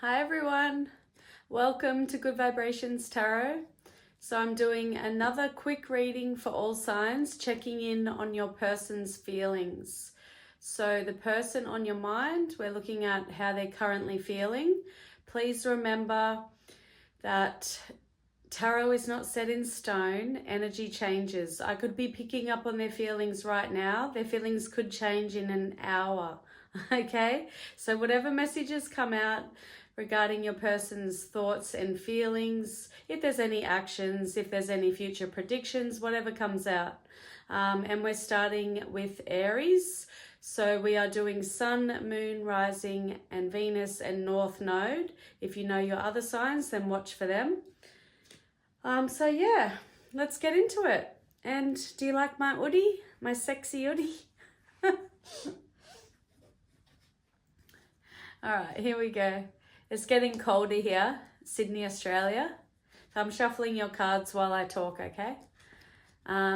Hi everyone, welcome to Good Vibrations Tarot. So I'm doing another quick reading for all signs, checking in on your person's feelings. So the person on your mind, we're looking at how they're currently feeling. Please remember that tarot is not set in stone, energy changes. I could be picking up on their feelings right now. Their feelings could change in an hour, okay? So whatever messages come out regarding your person's thoughts and feelings, if there's any actions, if there's any future predictions, whatever comes out. And we're starting with Aries. So we are doing Sun, Moon, Rising, and Venus and North Node. If you know your other signs, then watch for them. So yeah, let's get into it. And do you like my hoodie? My sexy hoodie? All right, here we go. It's getting colder here, Sydney, Australia. So I'm shuffling your cards while I talk, okay?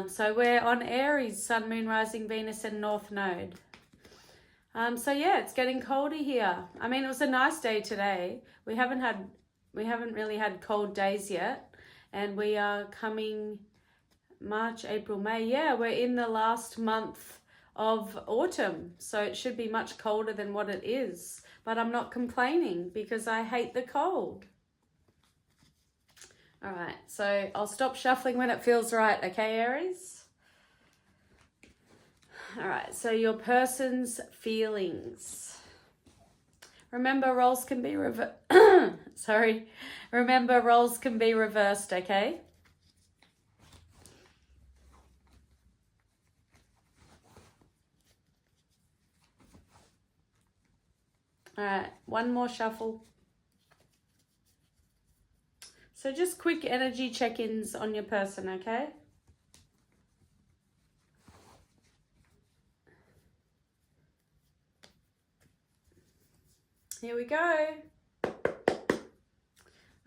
So we're on Aries, Sun, Moon, Rising, Venus, and North Node. So yeah, it's getting colder here. I mean, it was a nice day today. We haven't really had cold days yet. And we are coming March, April, May. Yeah, we're in the last month of autumn. So it should be much colder than what it is. But I'm not complaining because I hate the cold. All right, so I'll stop shuffling when it feels right, okay, Aries? All right, so your person's feelings. Remember, roles can be Remember, roles can be reversed, okay? All right, one more shuffle. So just quick energy check-ins on your person, okay? Here we go.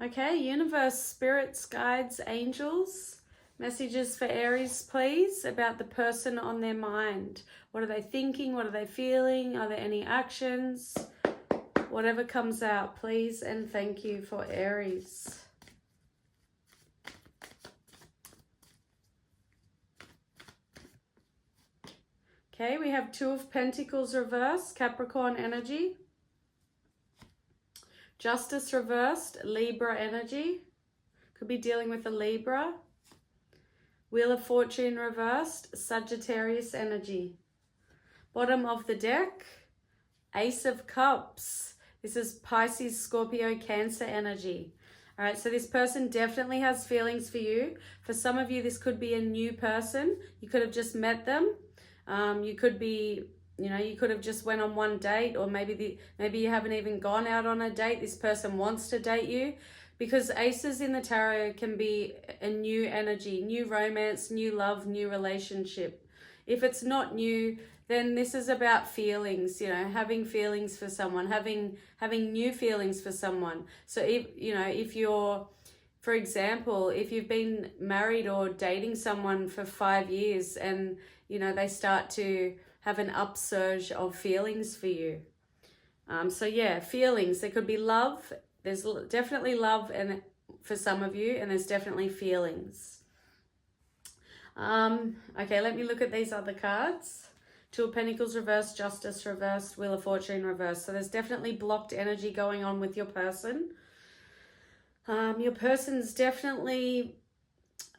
Okay, universe, spirits, guides, angels. Messages for Aries, please, about the person on their mind. What are they thinking? What are they feeling? Are there any actions? Whatever comes out, please and thank you for Aries. Okay, we have Two of Pentacles reversed, Capricorn energy. Justice reversed, Libra energy. Could be dealing with a Libra. Wheel of Fortune reversed, Sagittarius energy. Bottom of the deck, Ace of Cups. This is Pisces, Scorpio, Cancer energy. All right, so this person definitely has feelings for you. For some of you, this could be a new person. You could have just met them. You could be, you could have just went on one date, or maybe you haven't even gone out on a date. This person wants to date you, because aces in the tarot can be a new energy, new romance, new love, new relationship. If it's not new, then this is about feelings, having feelings for someone, having new feelings for someone. So if you're, for example, if you've been married or dating someone for 5 years and, they start to have an upsurge of feelings for you. So yeah, feelings, there could be love. There's definitely love and for some of you, and there's definitely feelings. Okay, let me look at these other cards. Two of Pentacles reversed, Justice reversed, Wheel of Fortune reversed. So there's definitely blocked energy going on with your person. Your person's definitely,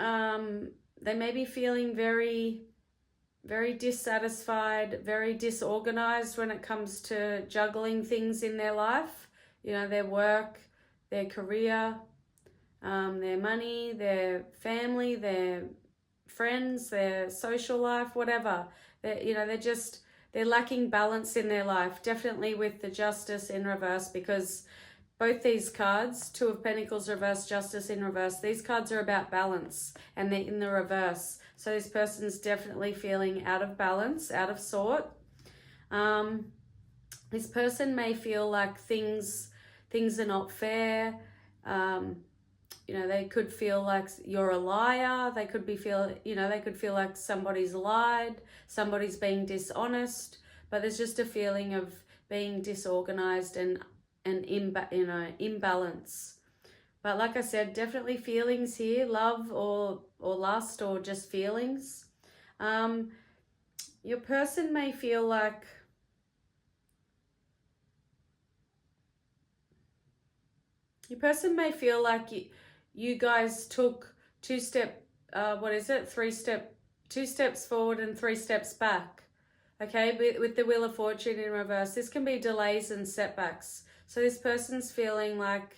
they may be feeling very, very dissatisfied, very disorganized when it comes to juggling things in their life. Their work, their career, their money, their family, their friends, their social life, whatever. They're lacking balance in their life, definitely with the Justice in reverse, because both these cards, Two of Pentacles reversed, Justice in reverse, these cards are about balance, and they're in the reverse. So this person's definitely feeling out of balance, out of sort. This person may feel like things are not fair. They could feel like you're a liar. They could feel like somebody's lied, somebody's being dishonest, but there's just a feeling of being disorganized and an imbalance. But like I said, definitely feelings here, love or lust or just feelings. Your person may feel like you guys took two steps forward and 3 steps back. Okay, with the Wheel of Fortune in reverse, this can be delays and setbacks. So this person's feeling like,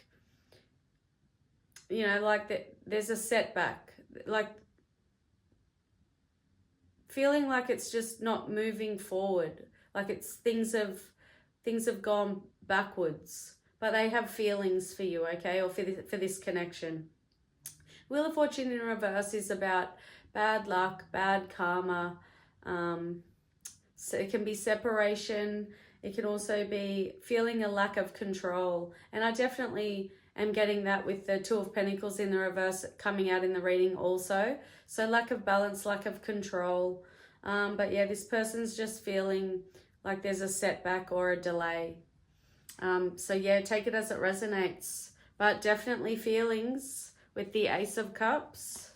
you know, like that there's a setback, like feeling like it's just not moving forward, like it's things have gone backwards, but they have feelings for you, okay, or for this connection. Wheel of Fortune in reverse is about bad luck, bad karma. So it can be separation. It can also be feeling a lack of control. And I definitely am getting that with the Two of Pentacles in the reverse coming out in the reading also. So lack of balance, lack of control. But yeah, this person's just feeling like there's a setback or a delay. So yeah, take it as it resonates. But definitely feelings with the Ace of Cups.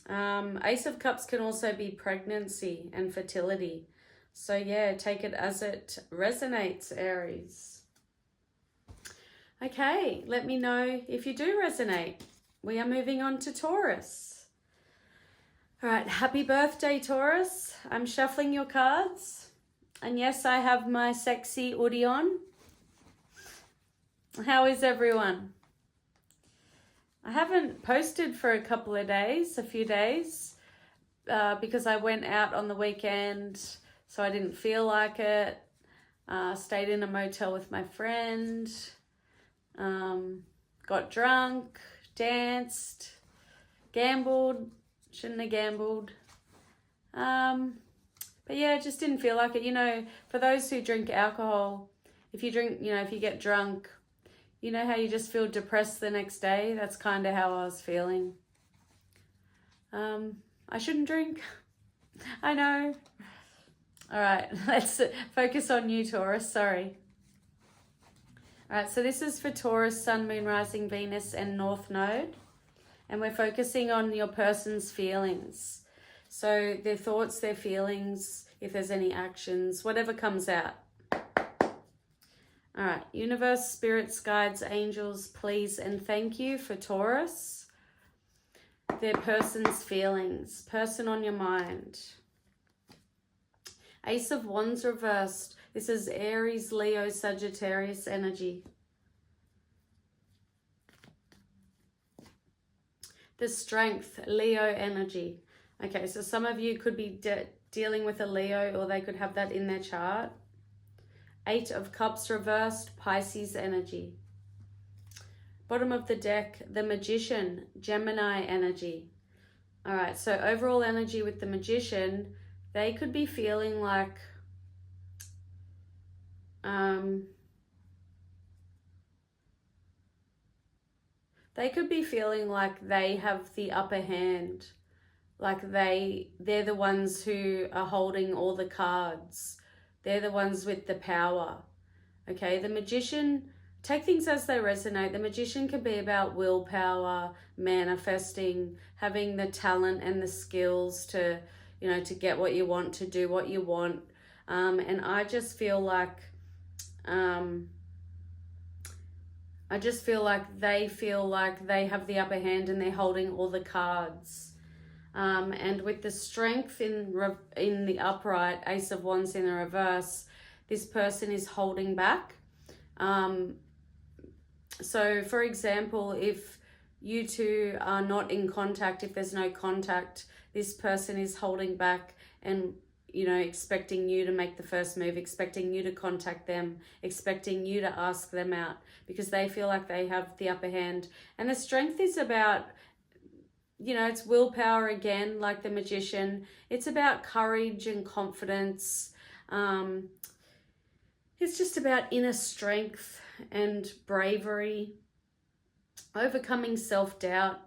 Ace of Cups can also be pregnancy and fertility. So yeah, take it as it resonates, Aries. Okay, let me know if you do resonate. We are moving on to Taurus. All right, happy birthday, Taurus. I'm shuffling your cards. And yes, I have my sexy hoodie on. How is everyone? I haven't posted for a few days, because I went out on the weekend, so I didn't feel like it. Stayed in a motel with my friend, got drunk, danced, gambled, shouldn't have gambled. But yeah, just didn't feel like it. You know, for those who drink alcohol, if you get drunk, you know how you just feel depressed the next day? That's kind of how I was feeling. I shouldn't drink. I know. All right, let's focus on you, Taurus. Sorry. All right, so this is for Taurus, Sun, Moon, Rising, Venus, and North Node. And we're focusing on your person's feelings. So their thoughts, their feelings, if there's any actions, whatever comes out. All right, universe, spirits, guides, angels, please and thank you for Taurus. Their person's feelings, person on your mind. Ace of Wands reversed. This is Aries, Leo, Sagittarius energy. The Strength, Leo energy. Okay, so some of you could be dealing with a Leo, or they could have that in their chart. 8 of Cups reversed, Pisces energy. Bottom of the deck, the Magician, Gemini energy. All right, so overall energy with the Magician, they could be feeling like they have the upper hand, like they're the ones who are holding all the cards. They're the ones with the power. Okay, the Magician, take things as they resonate. The Magician can be about willpower, manifesting, having the talent and the skills to, you know, to get what you want, to do what you want. And I just feel like they feel like they have the upper hand and they're holding all the cards. And with the Strength in the upright, Ace of Wands in the reverse, this person is holding back. So for example, if you two are not in contact, if there's no contact, this person is holding back and, you know, expecting you to make the first move, expecting you to contact them, expecting you to ask them out, because they feel like they have the upper hand. And the Strength is about, you know, it's willpower again, like the Magician. It's about courage and confidence. It's just about inner strength and bravery, overcoming self-doubt.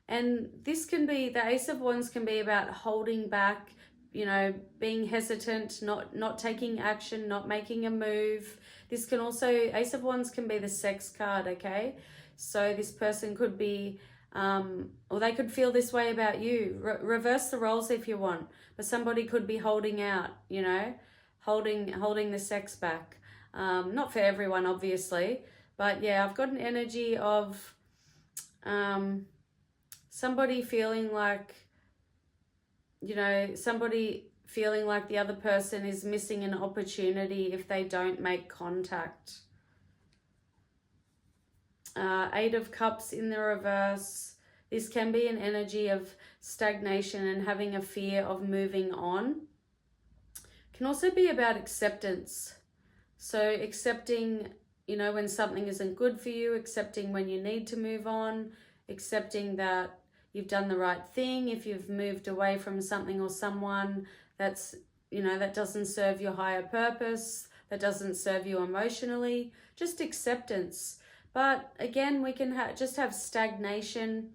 And this can be, the Ace of Wands can be about holding back, you know, being hesitant, not taking action, not making a move, This can also, Ace of Wands can be the sex card, okay? So this person could be, or they could feel this way about you. Reverse the roles if you want, but somebody could be holding out, you know, holding the sex back. Not for everyone, obviously, but yeah, I've got an energy of somebody feeling like, you know, somebody feeling like the other person is missing an opportunity if they don't make contact. Eight of Cups in the reverse. This can be an energy of stagnation and having a fear of moving on. It can also be about acceptance. So accepting, you know, when something isn't good for you, accepting when you need to move on, accepting that you've done the right thing if you've moved away from something or someone that's, you know, that doesn't serve your higher purpose, that doesn't serve you emotionally. Just acceptance. But again, we can just have stagnation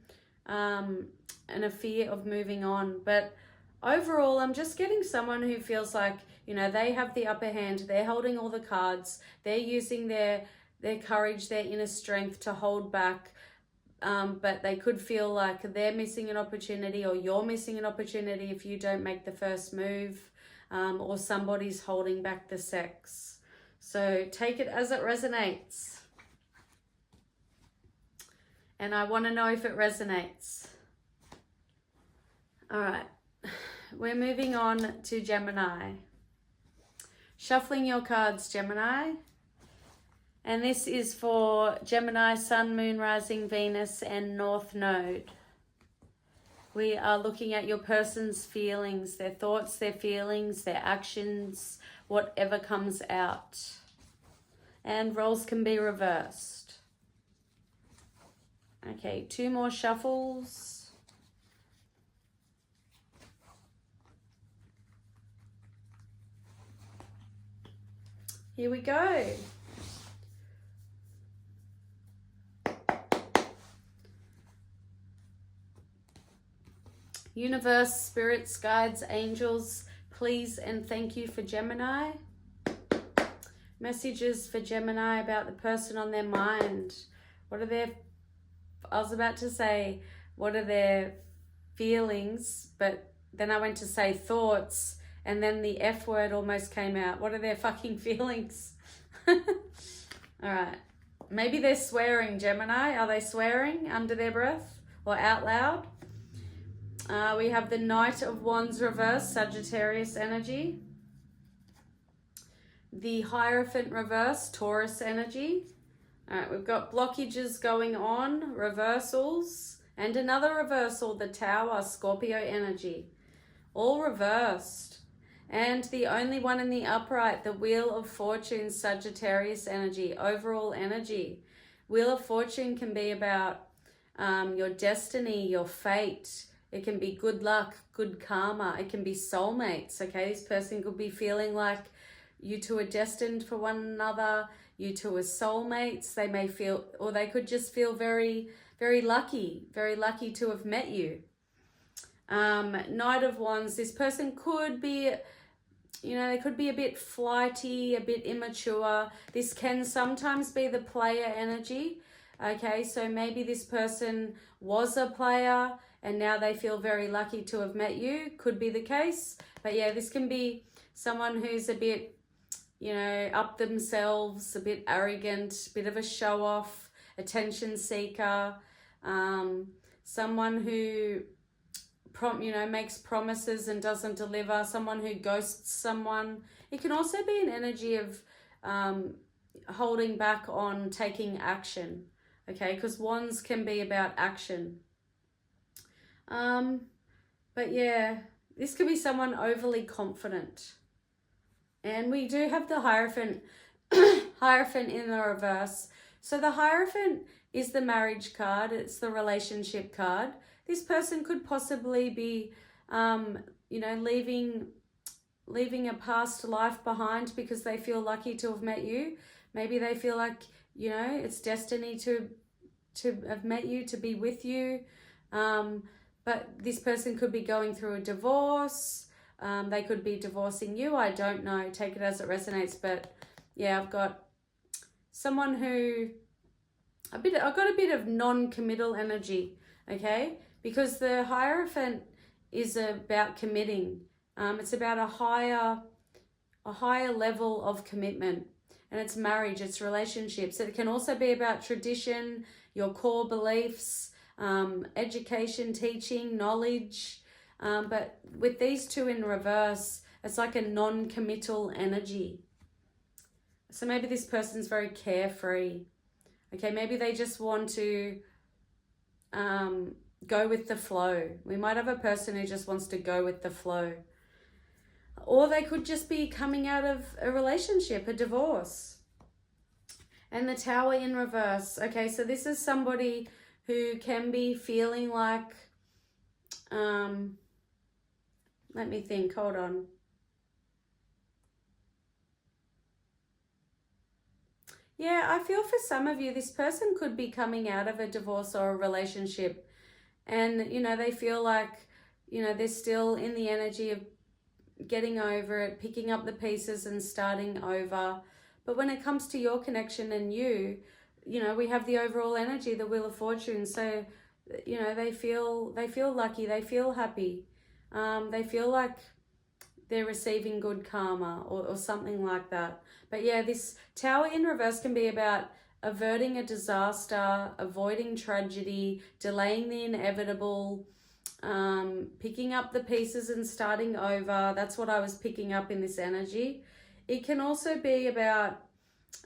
and a fear of moving on. But overall, I'm just getting someone who feels like, you know, they have the upper hand, they're holding all the cards, they're using their courage, their inner strength to hold back, but they could feel like they're missing an opportunity, or you're missing an opportunity if you don't make the first move, or somebody's holding back the sex. So take it as it resonates. And I want to know if it resonates. All right, we're moving on to Gemini. Shuffling your cards, Gemini. And this is for Gemini, Sun, Moon, Rising, Venus, and North Node. We are looking at your person's feelings, their thoughts, their feelings, their actions, whatever comes out. And roles can be reversed. Okay, 2 more shuffles. Here we go. Universe, spirits, guides, angels, please and thank you for Gemini. Messages for Gemini about the person on their mind. What are their, I was about to say, what are their feelings, but then I went to say thoughts, and then the F word almost came out. What are their fucking feelings? All right. Maybe they're swearing, Gemini. Are they swearing under their breath or out loud? We have the Knight of Wands reverse, Sagittarius energy. The Hierophant reverse, Taurus energy. All right, we've got blockages going on, reversals, and another reversal, the Tower, Scorpio energy. All reversed. And the only one in the upright, the Wheel of Fortune, Sagittarius energy, overall energy. Wheel of Fortune can be about your destiny, your fate. It can be good luck, good karma. It can be soulmates, okay? This person could be feeling like you two are destined for one another. You two are soulmates. They may feel, or they could just feel very, very lucky to have met you. Knight of Wands, this person could be, you know, they could be a bit flighty, a bit immature. This can sometimes be the player energy, okay? So maybe this person was a player and now they feel very lucky to have met you. Could be the case. But yeah, this can be someone who's a bit, you know, up themselves, a bit arrogant, a bit of a show-off, attention seeker, someone who, you know, makes promises and doesn't deliver, someone who ghosts someone. It can also be an energy of holding back on taking action, okay? Because Wands can be about action. But yeah, this could be someone overly confident. And we do have the Hierophant, Hierophant in the reverse. So the Hierophant is the marriage card. It's the relationship card. This person could possibly be, you know, leaving a past life behind because they feel lucky to have met you. Maybe they feel like, you know, it's destiny to have met you, to be with you. But this person could be going through a divorce. They could be divorcing you. I don't know. Take it as it resonates. But yeah, I've got someone who, I've got a bit of non-committal energy, okay? Because the Hierophant is about committing. It's about a higher level of commitment, and it's marriage, it's relationships. It can also be about tradition, your core beliefs, education, teaching, knowledge. But with these two in reverse, it's like a non-committal energy. So maybe this person's very carefree. Okay, maybe they just want to go with the flow. We might have a person who just wants to go with the flow. Or they could just be coming out of a relationship, a divorce. And the Tower in reverse. Okay, so this is somebody who can be feeling like, let me think, hold on. Yeah, I feel for some of you, this person could be coming out of a divorce or a relationship. And, you know, they feel like, you know, they're still in the energy of getting over it, picking up the pieces and starting over. But when it comes to your connection and you know, we have the overall energy, the Wheel of Fortune. So, you know, they feel lucky, they feel happy. They feel like they're receiving good karma or something like that. But yeah, this Tower in reverse can be about averting a disaster, avoiding tragedy, delaying the inevitable, picking up the pieces and starting over. That's what I was picking up in this energy. It can also be about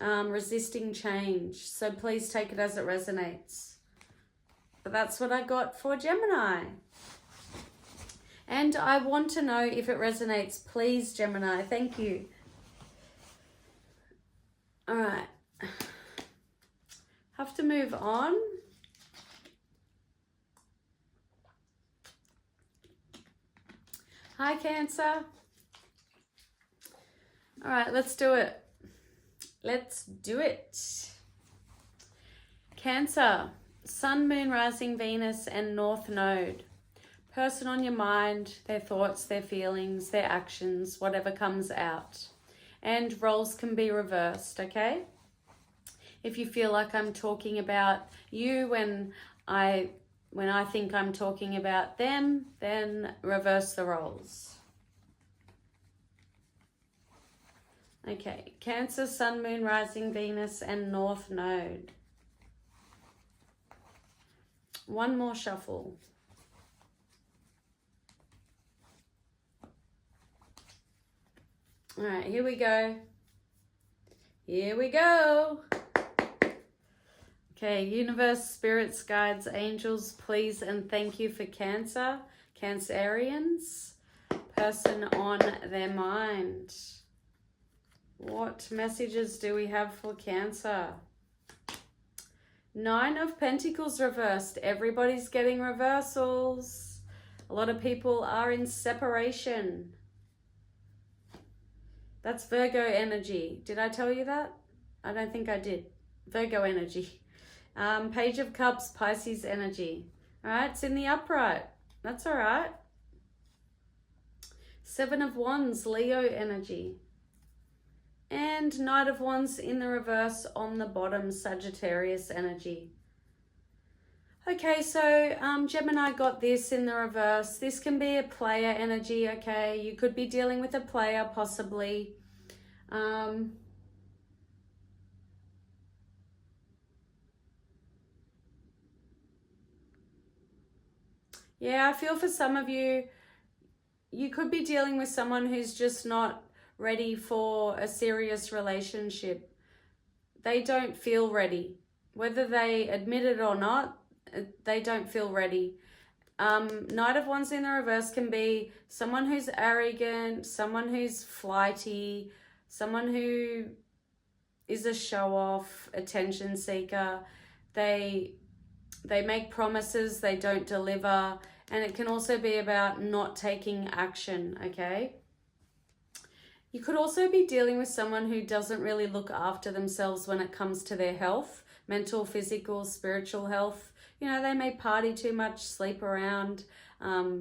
resisting change. So please take it as it resonates. But that's what I got for Gemini. And I want to know if it resonates. Please, Gemini. Thank you. All right. Have to move on. Hi, Cancer. All right, let's do it. Let's do it. Cancer, Sun, Moon, Rising, Venus, and North Node. Person on your mind, their thoughts, their feelings, their actions, whatever comes out. And roles can be reversed, okay? If you feel like I'm talking about you when I think I'm talking about them, then reverse the roles. Okay, Cancer, Sun, Moon, Rising, Venus, and North Node. One more shuffle. All right, here we go. Here we go. Okay, universe, spirits, guides, angels, please and thank you for Cancer, Cancerians, person on their mind. What messages do we have for Cancer? 9 of Pentacles reversed. Everybody's getting reversals. A lot of people are in separation. That's Virgo energy. Did I tell you that? I don't think I did. Virgo energy. Page of Cups, Pisces energy. All right, it's in the upright. That's all right. 7 of Wands, Leo energy. And Knight of Wands in the reverse on the bottom, Sagittarius energy. Okay, so Gemini got this in the reverse. This can be a player energy, okay? You could be dealing with a player, possibly. Yeah, I feel for some of you, you could be dealing with someone who's just not ready for a serious relationship. They don't feel ready. Whether they admit it or not, they don't feel ready. Knight of Wands in the reverse can be someone who's arrogant, someone who's flighty, someone who is a show-off, attention seeker. They make promises, they don't deliver, and it can also be about not taking action, okay? You could also be dealing with someone who doesn't really look after themselves when it comes to their health, mental, physical, spiritual health. You know, they may party too much, sleep around,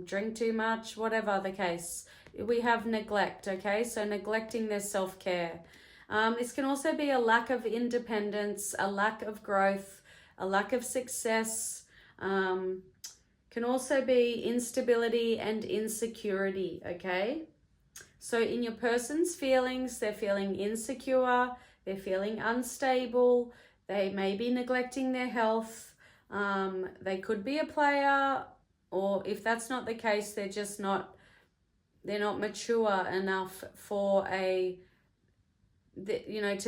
drink too much, whatever the case. We have neglect, okay? So neglecting their self-care. This can also be a lack of independence, a lack of growth, a lack of success. Can also be instability and insecurity, okay? So in your person's feelings, they're feeling insecure, they're feeling unstable, they may be neglecting their health, they could be a player, or if that's not the case, they're not mature enough for to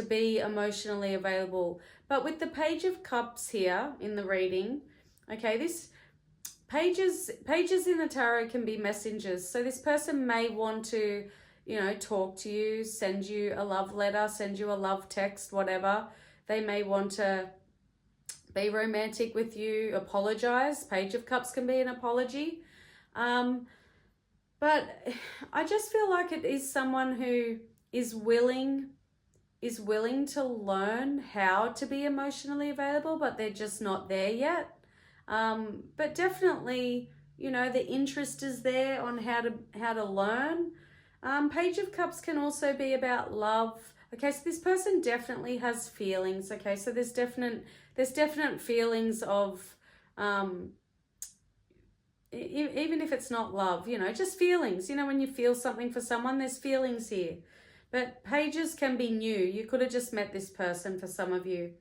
be emotionally available. But with the Page of Cups here in the reading, okay, this pages in the tarot can be messengers. So this person may want to, talk to you, send you a love letter, send you a love text, whatever. They may want to be romantic with you, apologize. Page of Cups can be an apology. But I just feel like it is someone who is willing to learn how to be emotionally available, but they're just not there yet. But definitely, the interest is there on how to learn. Page of Cups can also be about love. Okay, so this person definitely has feelings. Okay, so there's definite feelings of, even if it's not love, just feelings. When you feel something for someone, there's feelings here. But pages can be new. You could have just met this person for some of you.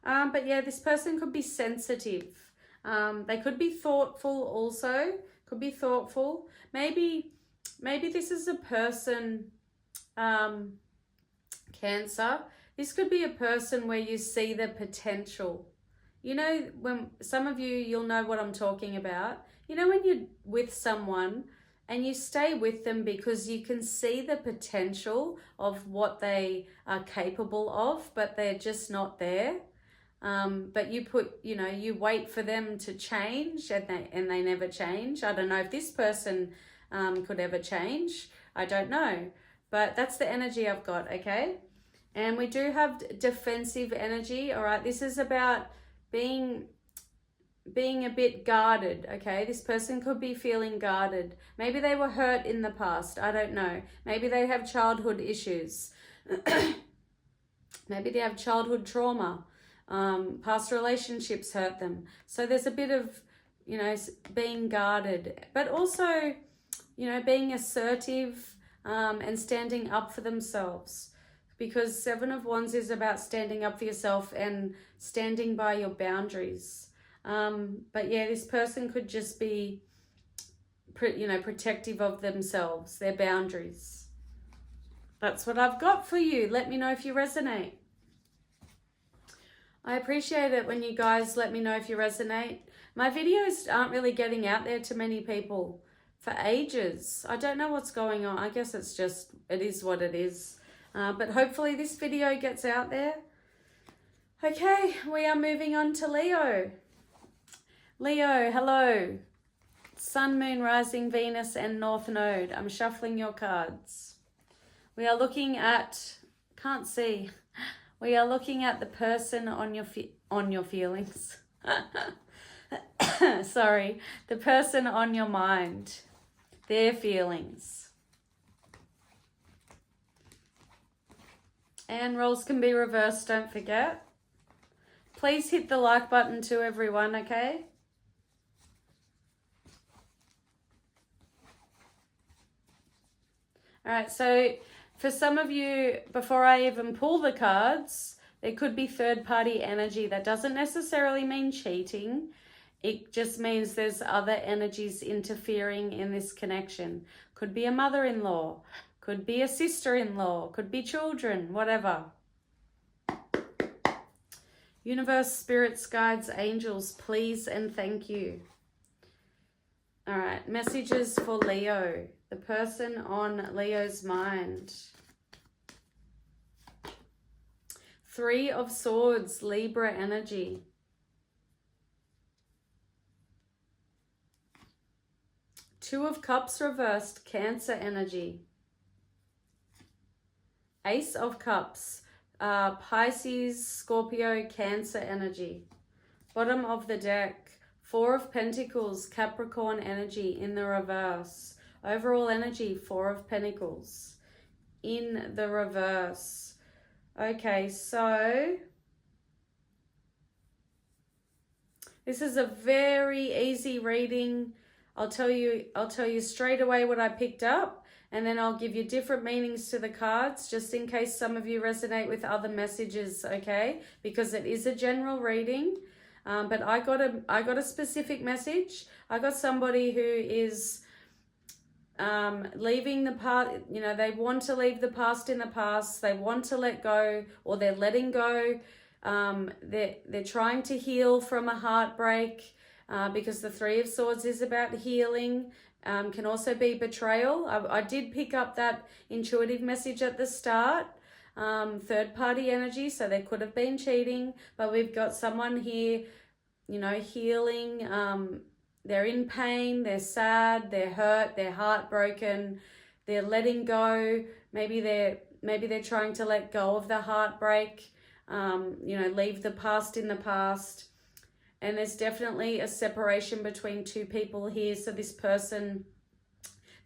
But yeah, this person could be sensitive. They could be thoughtful also. Could be thoughtful. Maybe this is a person, Cancer. This could be a person where you see the potential. When some of you'll know what I'm talking about. When you're with someone and you stay with them because you can see the potential of what they are capable of, but they're just not there. But you wait for them to change and they never change. I don't know if this person could ever change. I don't know. But that's the energy I've got, okay? And we do have defensive energy, all right? This is about being a bit guarded, okay? This person could be feeling guarded. Maybe they were hurt in the past. I don't know. Maybe they have childhood issues. Maybe they have childhood trauma. Past relationships hurt them. So there's a bit of, being guarded, but also, being assertive and standing up for themselves. Because Seven of Wands is about standing up for yourself and standing by your boundaries. But yeah, this person could just be, protective of themselves, their boundaries. That's what I've got for you. Let me know if you resonate. I appreciate it when you guys let me know if you resonate. My videos aren't really getting out there to many people for ages. I don't know what's going on. I guess it is what it is. But hopefully this video gets out there. Okay, we are moving on to Leo. Leo, hello. Sun, Moon, Rising, Venus, and North Node. I'm shuffling your cards. We are looking at, can't see. We are looking at the person on your feelings. Sorry, the person on your mind, their feelings. And roles can be reversed, don't forget. Please hit the like button too, everyone, okay? All right, so for some of you, before I even pull the cards, there could be third-party energy. That doesn't necessarily mean cheating. It just means there's other energies interfering in this connection. Could be a mother-in-law, could be a sister-in-law, could be children, whatever. Universe, spirits, guides, angels, please and thank you. All right, messages for Leo, the person on Leo's mind. 3 of Swords, Libra energy. Two of Cups reversed, Cancer energy. Ace of Cups, Pisces, Scorpio, Cancer energy. Bottom of the deck, 4 of Pentacles, Capricorn energy in the reverse. Overall energy, 4 of Pentacles in the reverse. Okay, so this is a very easy reading. I'll tell you straight away what I picked up, and then I'll give you different meanings to the cards just in case some of you resonate with other messages, okay? Because it is a general reading. But I got a specific message. I got somebody who is leaving the past. You know, they want to leave the past in the past. They want to let go, or they're letting go. They're trying to heal from a heartbreak, because the Three of Swords is about healing. Can also be betrayal. I did pick up that intuitive message at the start. Third party energy, so there could have been cheating, but we've got someone here, you know, healing. They're in pain, they're sad, they're hurt, they're heartbroken, they're letting go. Maybe they're trying to let go of the heartbreak, you know, leave the past in the past. And there's definitely a separation between two people here. So this person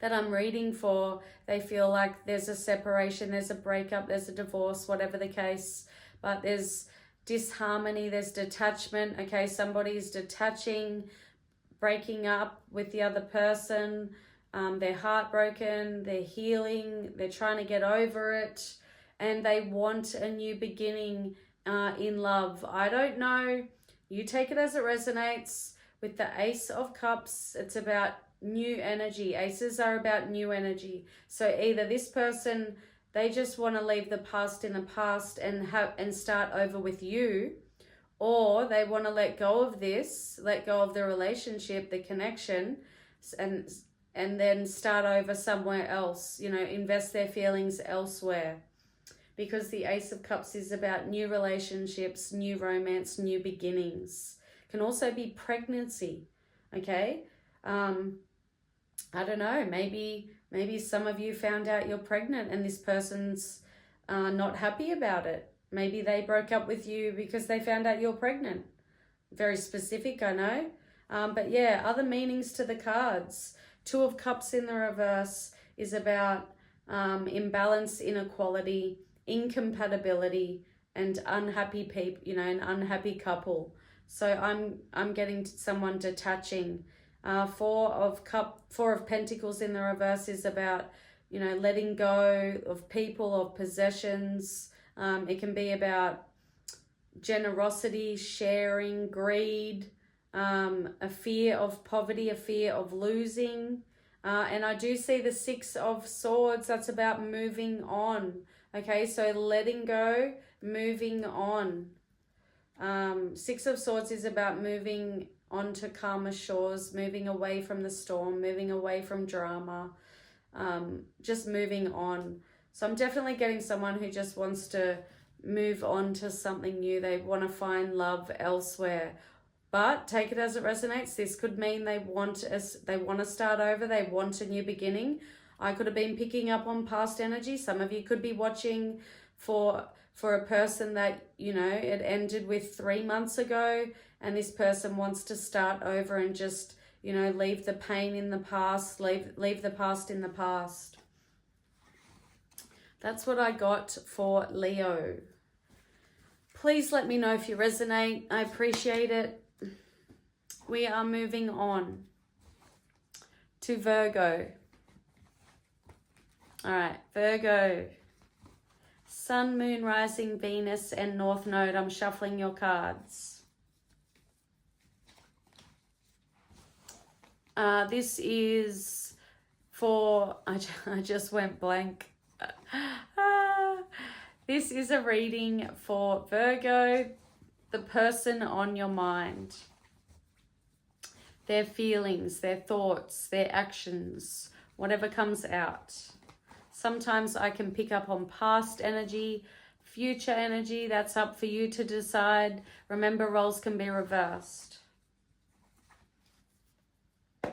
that I'm reading for, they feel like there's a separation, there's a breakup, there's a divorce, whatever the case, but there's disharmony, there's detachment. Okay, somebody's detaching, breaking up with the other person. They're heartbroken, they're healing, they're trying to get over it, and they want a new beginning in love. I don't know. You take it as it resonates. With the Ace of Cups, it's about new energy. Aces are about new energy. So either this person, they just want to leave the past in the past and start over with you, or they want to let go of this, let go of the relationship, the connection, and then start over somewhere else, you know, invest their feelings elsewhere. Because the Ace of Cups is about new relationships, new romance, new beginnings. Can also be pregnancy, okay? I don't know, maybe some of you found out you're pregnant and this person's not happy about it. Maybe they broke up with you because they found out you're pregnant. Very specific, I know. But yeah, other meanings to the cards. Two of Cups in the reverse is about imbalance, inequality, incompatibility, and unhappy people, you know, an unhappy couple. So I'm getting someone detaching. Four of Pentacles in the reverse is about, you know, letting go of people, of possessions. It can be about generosity, sharing, greed, a fear of poverty, a fear of losing. And I do see the Six of Swords. That's about moving on. Okay, so letting go, moving on. Six of Swords is about moving on to calmer shores, moving away from the storm, moving away from drama, just moving on. So I'm definitely getting someone who just wants to move on to something new. They want to find love elsewhere. But take it as it resonates. This could mean they want to start over. They want a new beginning. I could have been picking up on past energy. Some of you could be watching for a person that, you know, it ended with 3 months ago, and this person wants to start over and just, you know, leave the pain in the past, leave the past in the past. That's what I got for Leo. Please let me know if you resonate. I appreciate it. We are moving on to Virgo. All right, Virgo. Sun, Moon, Rising, Venus, and North Node. I'm shuffling your cards. This is for... I just went blank. This is a reading for Virgo, the person on your mind. Their feelings, their thoughts, their actions, whatever comes out. Sometimes I can pick up on past energy, future energy. That's up for you to decide. Remember, roles can be reversed. All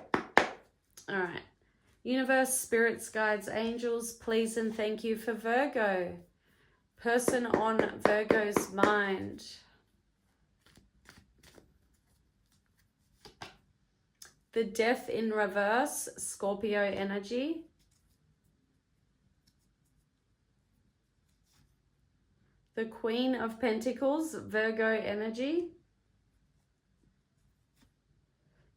right. Universe, spirits, guides, angels, please and thank you for Virgo. Person on Virgo's mind. The Death in reverse, Scorpio energy. The Queen of Pentacles, Virgo energy.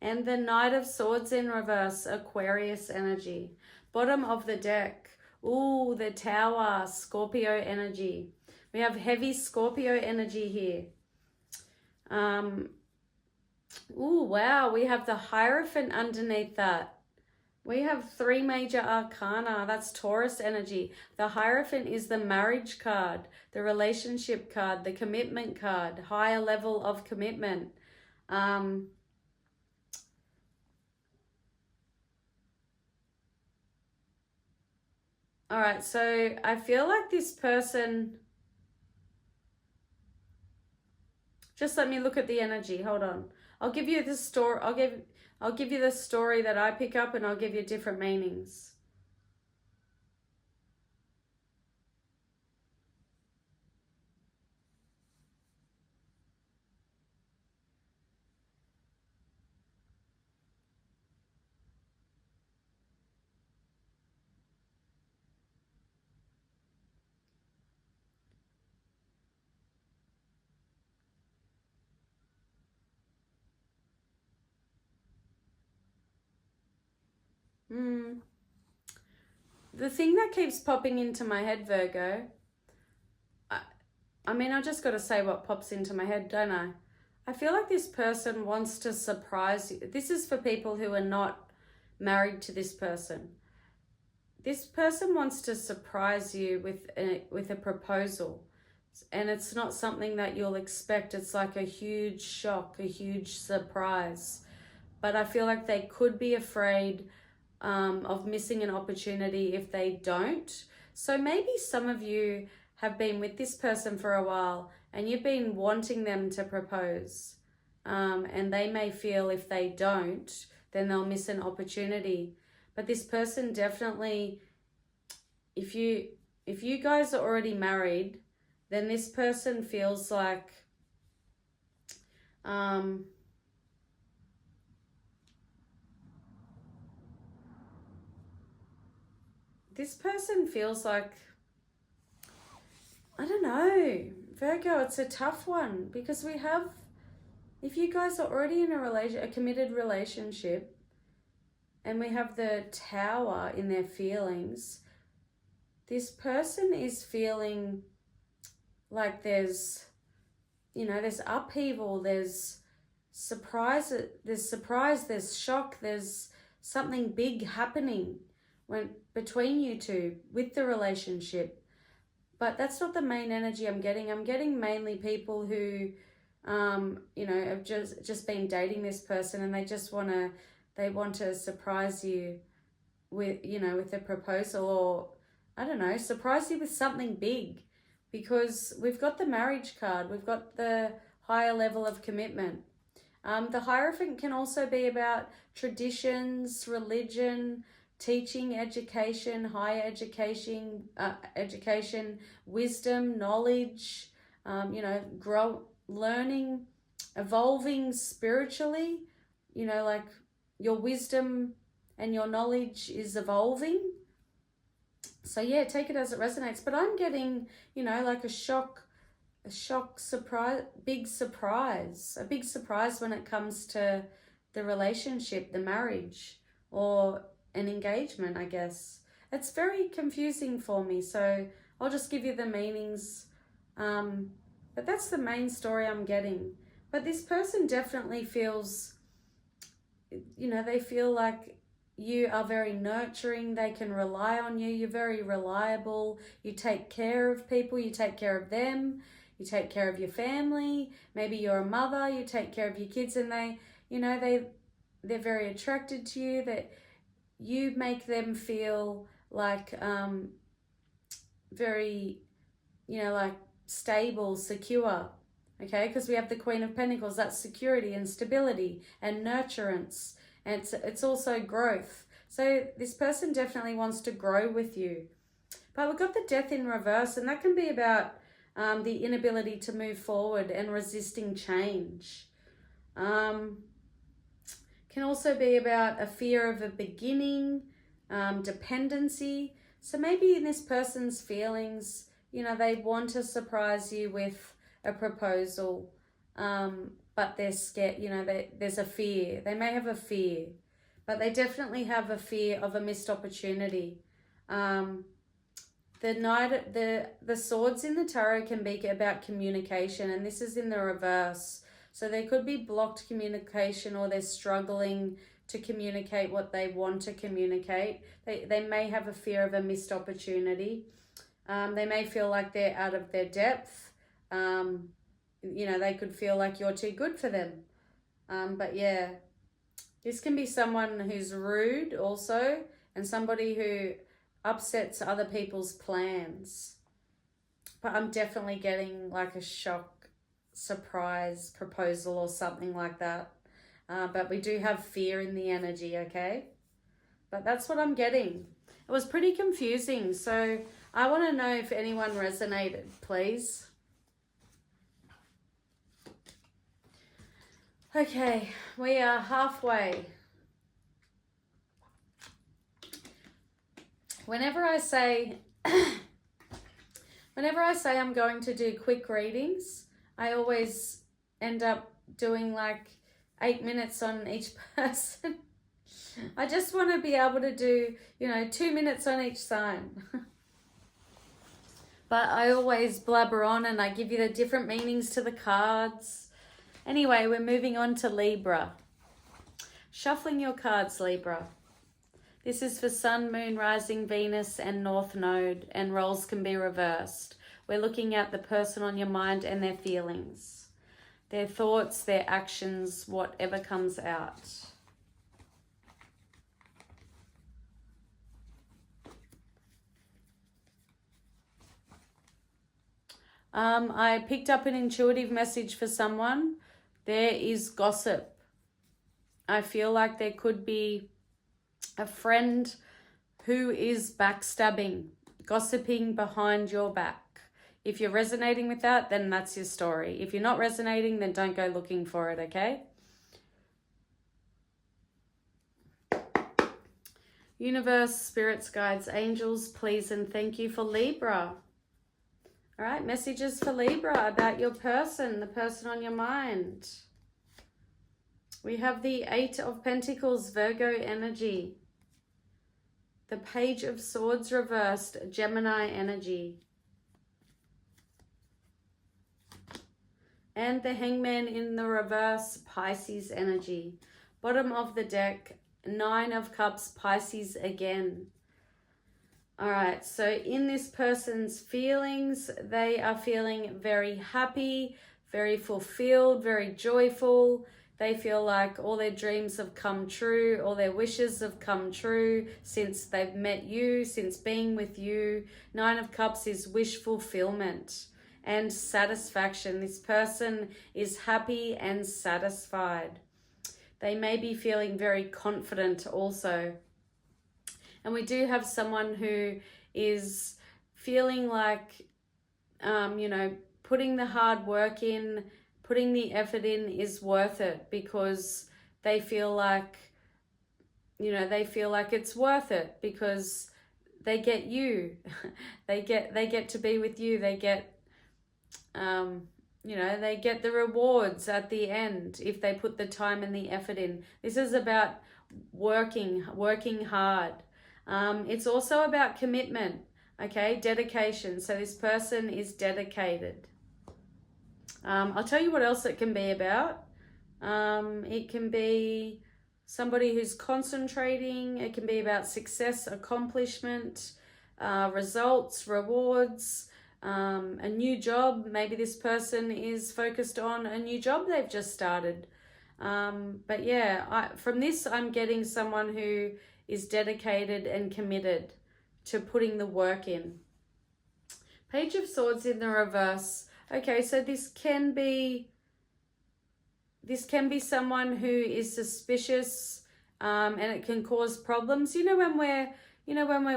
And the Knight of Swords in reverse, Aquarius energy. Bottom of the deck. Ooh, the Tower, Scorpio energy. We have heavy Scorpio energy here. Ooh, wow, we have the Hierophant underneath that. We have 3 major arcana. That's Taurus energy. The Hierophant is the marriage card, the relationship card, the commitment card, higher level of commitment. All right, so I feel like this person, just let me look at the energy. Hold on. I'll give you the story. I'll give you the story that I pick up, and I'll give you different meanings. The thing that keeps popping into my head, Virgo, I mean, I just got to say what pops into my head, don't I? I feel like this person wants to surprise you. This is for people who are not married to this person. This person wants to surprise you with a proposal. And it's not something that you'll expect. It's like a huge shock, a huge surprise. But I feel like they could be afraid of missing an opportunity if they don't. So maybe some of you have been with this person for a while and you've been wanting them to propose. And they may feel if they don't, then they'll miss an opportunity. But this person definitely, if you guys are already married, then this person feels like this person feels like, I don't know, Virgo, it's a tough one because we have, if you guys are already in a committed relationship, and we have the Tower in their feelings, this person is feeling like there's upheaval, there's surprise, there's shock, there's something big happening between you two with the relationship. But that's not the main energy I'm getting. I'm getting mainly people who, have just been dating this person, and they want to surprise you with a proposal, or I don't know, surprise you with something big, because we've got the marriage card, we've got the higher level of commitment. The Hierophant can also be about traditions, religion, teaching, education, higher education, wisdom, knowledge, learning, evolving spiritually, like your wisdom and your knowledge is evolving. So yeah, take it as it resonates. But I'm getting, like a shock surprise, a big surprise when it comes to the relationship, the marriage, or an engagement, I guess. It's very confusing for me, so I'll just give you the meanings. But that's the main story I'm getting. But this person definitely feels, they feel like you are very nurturing, they can rely on you, you're very reliable, you take care of people, you take care of them, you take care of your family, maybe you're a mother, you take care of your kids, and they're very attracted to you, that you make them feel like very, like stable, secure, okay? Because we have the Queen of Pentacles, that's security and stability and nurturance, and it's also growth. So this person definitely wants to grow with you. But we've got the Death in reverse, and that can be about the inability to move forward and resisting change. Can also be about a fear of a beginning, dependency. So maybe in this person's feelings, you know, they want to surprise you with a proposal, but they're scared, you know, there's a fear. They may have a fear, but they definitely have a fear of a missed opportunity. The swords in the tarot can be about communication, and this is in the reverse. So they could be blocked communication, or they're struggling to communicate what they want to communicate. They may have a fear of a missed opportunity. They may feel like they're out of their depth. You know, they could feel like you're too good for them. But yeah, this can be someone who's rude also, and somebody who upsets other people's plans. But I'm definitely getting like a shock, surprise proposal or something like that. But we do have fear in the energy, okay? But that's what I'm getting. It was pretty confusing, so I want to know if anyone resonated, please. Okay, we are halfway. Whenever I say I'm going to do quick readings, I always end up doing like 8 minutes on each person. I just want to be able to do, you know, 2 minutes on each sign. But I always blabber on and I give you the different meanings to the cards. Anyway, we're moving on to Libra. Shuffling your cards, Libra. This is for Sun, Moon, Rising, Venus, and North Node, and roles can be reversed. We're looking at the person on your mind and their feelings, their thoughts, their actions, whatever comes out. I picked up an intuitive message for someone. There is gossip. I feel like there could be a friend who is backstabbing, gossiping behind your back. If you're resonating with that, then that's your story. If you're not resonating, then don't go looking for it, okay? Universe, spirits, guides, angels, please and thank you for Libra. All right, messages for Libra about your person, the person on your mind. We have the 8 of Pentacles, Virgo energy. The Page of Swords reversed, Gemini energy. And the Hangman in the reverse, Pisces energy. Bottom of the deck, 9 of Cups, Pisces again. All right, so in this person's feelings, they are feeling very happy, very fulfilled, very joyful. They feel like all their dreams have come true, all their wishes have come true since they've met you, since being with you. 9 of Cups is wish fulfillment and satisfaction. This person is happy and satisfied. They may be feeling very confident also. And we do have someone who is feeling like, you know, putting the hard work in, putting the effort in is worth it, because they feel like, you know, they feel like it's worth it because they get you. they get to be with you. They get, you know, they get the rewards at the end if they put the time and the effort in. This is about working hard. It's also about commitment, okay? Dedication. So this person is dedicated. I'll tell you what else it can be about. It can be somebody who's concentrating. It can be about success, accomplishment, results, rewards, a new job. Maybe this person is focused on a new job they've just started. But yeah, from this, I'm getting someone who is dedicated and committed to putting the work in. Page of Swords in the reverse. Okay, so this can be someone who is suspicious, and it can cause problems. You know, when we're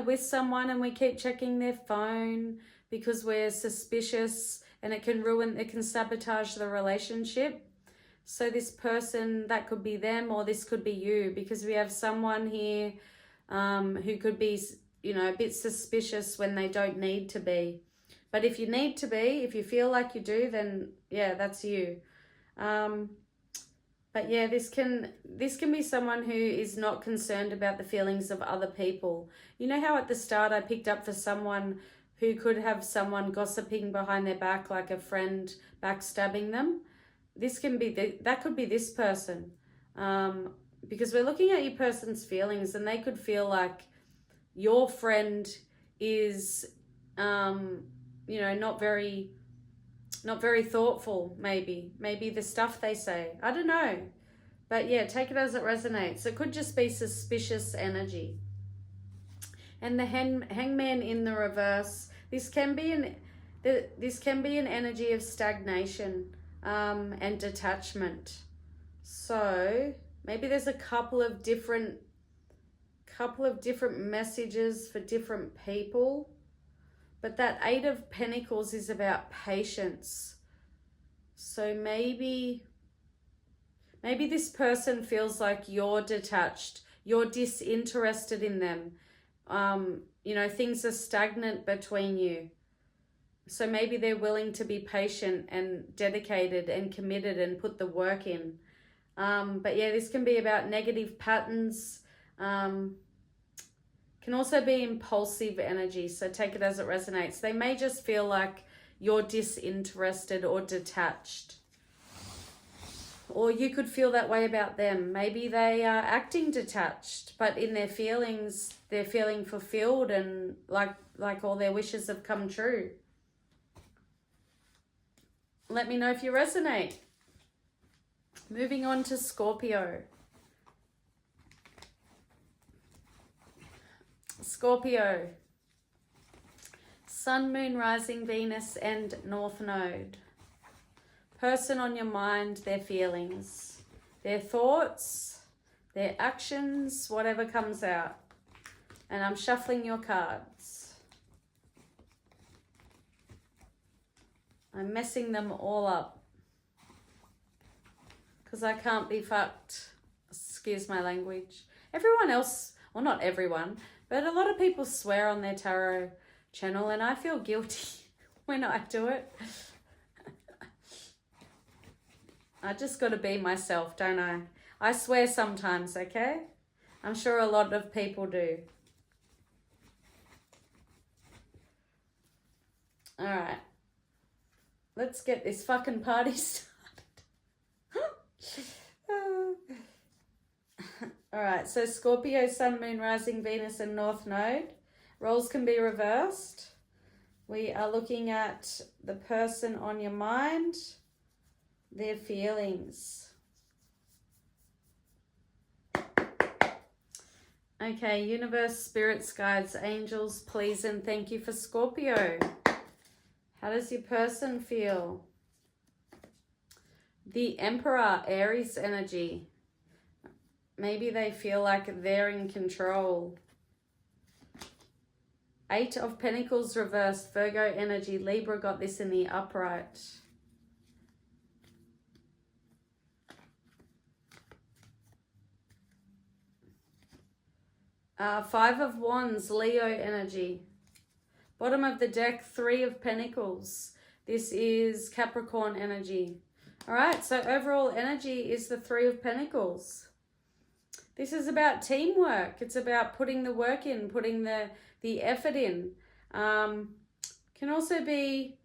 with someone and we keep checking their phone because we're suspicious, and it can sabotage the relationship. So this person, that could be them, or this could be you, because we have someone here who could be, you know, a bit suspicious when they don't need to be. But if you need to be, if you feel like you do, then yeah, that's you. But yeah, this can be someone who is not concerned about the feelings of other people. You know how at the start I picked up for someone who could have someone gossiping behind their back, like a friend backstabbing them? This can be, that could be this person. Because we're looking at your person's feelings, and they could feel like your friend is, you know, not very thoughtful, maybe the stuff they say. I don't know. But yeah, take it as it resonates. It could just be suspicious energy. And the hangman in the reverse, this can be an energy of stagnation and detachment. So maybe there's a couple of different messages for different people. But that 8 of Pentacles is about patience. So maybe this person feels like you're detached, you're disinterested in them. You know, things are stagnant between you. So maybe they're willing to be patient and dedicated and committed and put the work in. But yeah, this can be about negative patterns. Can also be impulsive energy, so take it as it resonates. They may just feel like you're disinterested or detached. Or you could feel that way about them. Maybe they are acting detached, but in their feelings, they're feeling fulfilled and like all their wishes have come true. Let me know if you resonate. Moving on to Scorpio. Scorpio, Sun, Moon, Rising, Venus, and North Node. Person on your mind, their feelings, their thoughts, their actions, whatever comes out. And I'm shuffling your cards. I'm messing them all up because I can't be fucked. Excuse my language. Everyone else, well, not everyone, but a lot of people swear on their tarot channel, and I feel guilty when I do it. I just got to be myself, don't I? I swear sometimes, okay? I'm sure a lot of people do. All right. Let's get this fucking party started. All right, so Scorpio, Sun, Moon, Rising, Venus, and North Node. Roles can be reversed. We are looking at the person on your mind, their feelings. Okay, universe, spirits, guides, angels, please and thank you for Scorpio. How does your person feel? The Emperor, Aries energy. Maybe they feel like they're in control. 8 of Pentacles reversed, Virgo energy. Libra got this in the upright. Five of Wands, Leo energy. Bottom of the deck, 3 of Pentacles. This is Capricorn energy. All right, so overall energy is the 3 of Pentacles. This is about teamwork. It's about putting the work in, putting the effort in. Can also be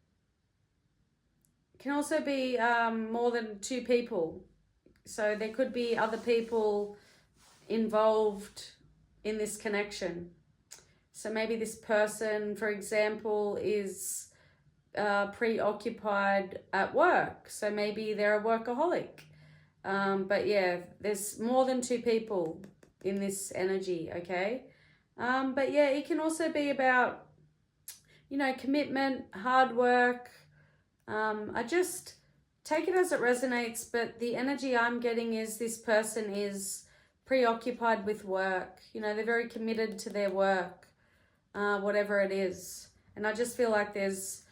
more than 2 people. So there could be other people involved in this connection. So maybe this person, for example, is preoccupied at work. So maybe they're a workaholic. But yeah, there's more than 2 people in this energy, okay? But yeah, it can also be about, you know, commitment, hard work. I just take it as it resonates, but the energy I'm getting is this person is preoccupied with work. You know, they're very committed to their work, whatever it is. And I just feel like there's,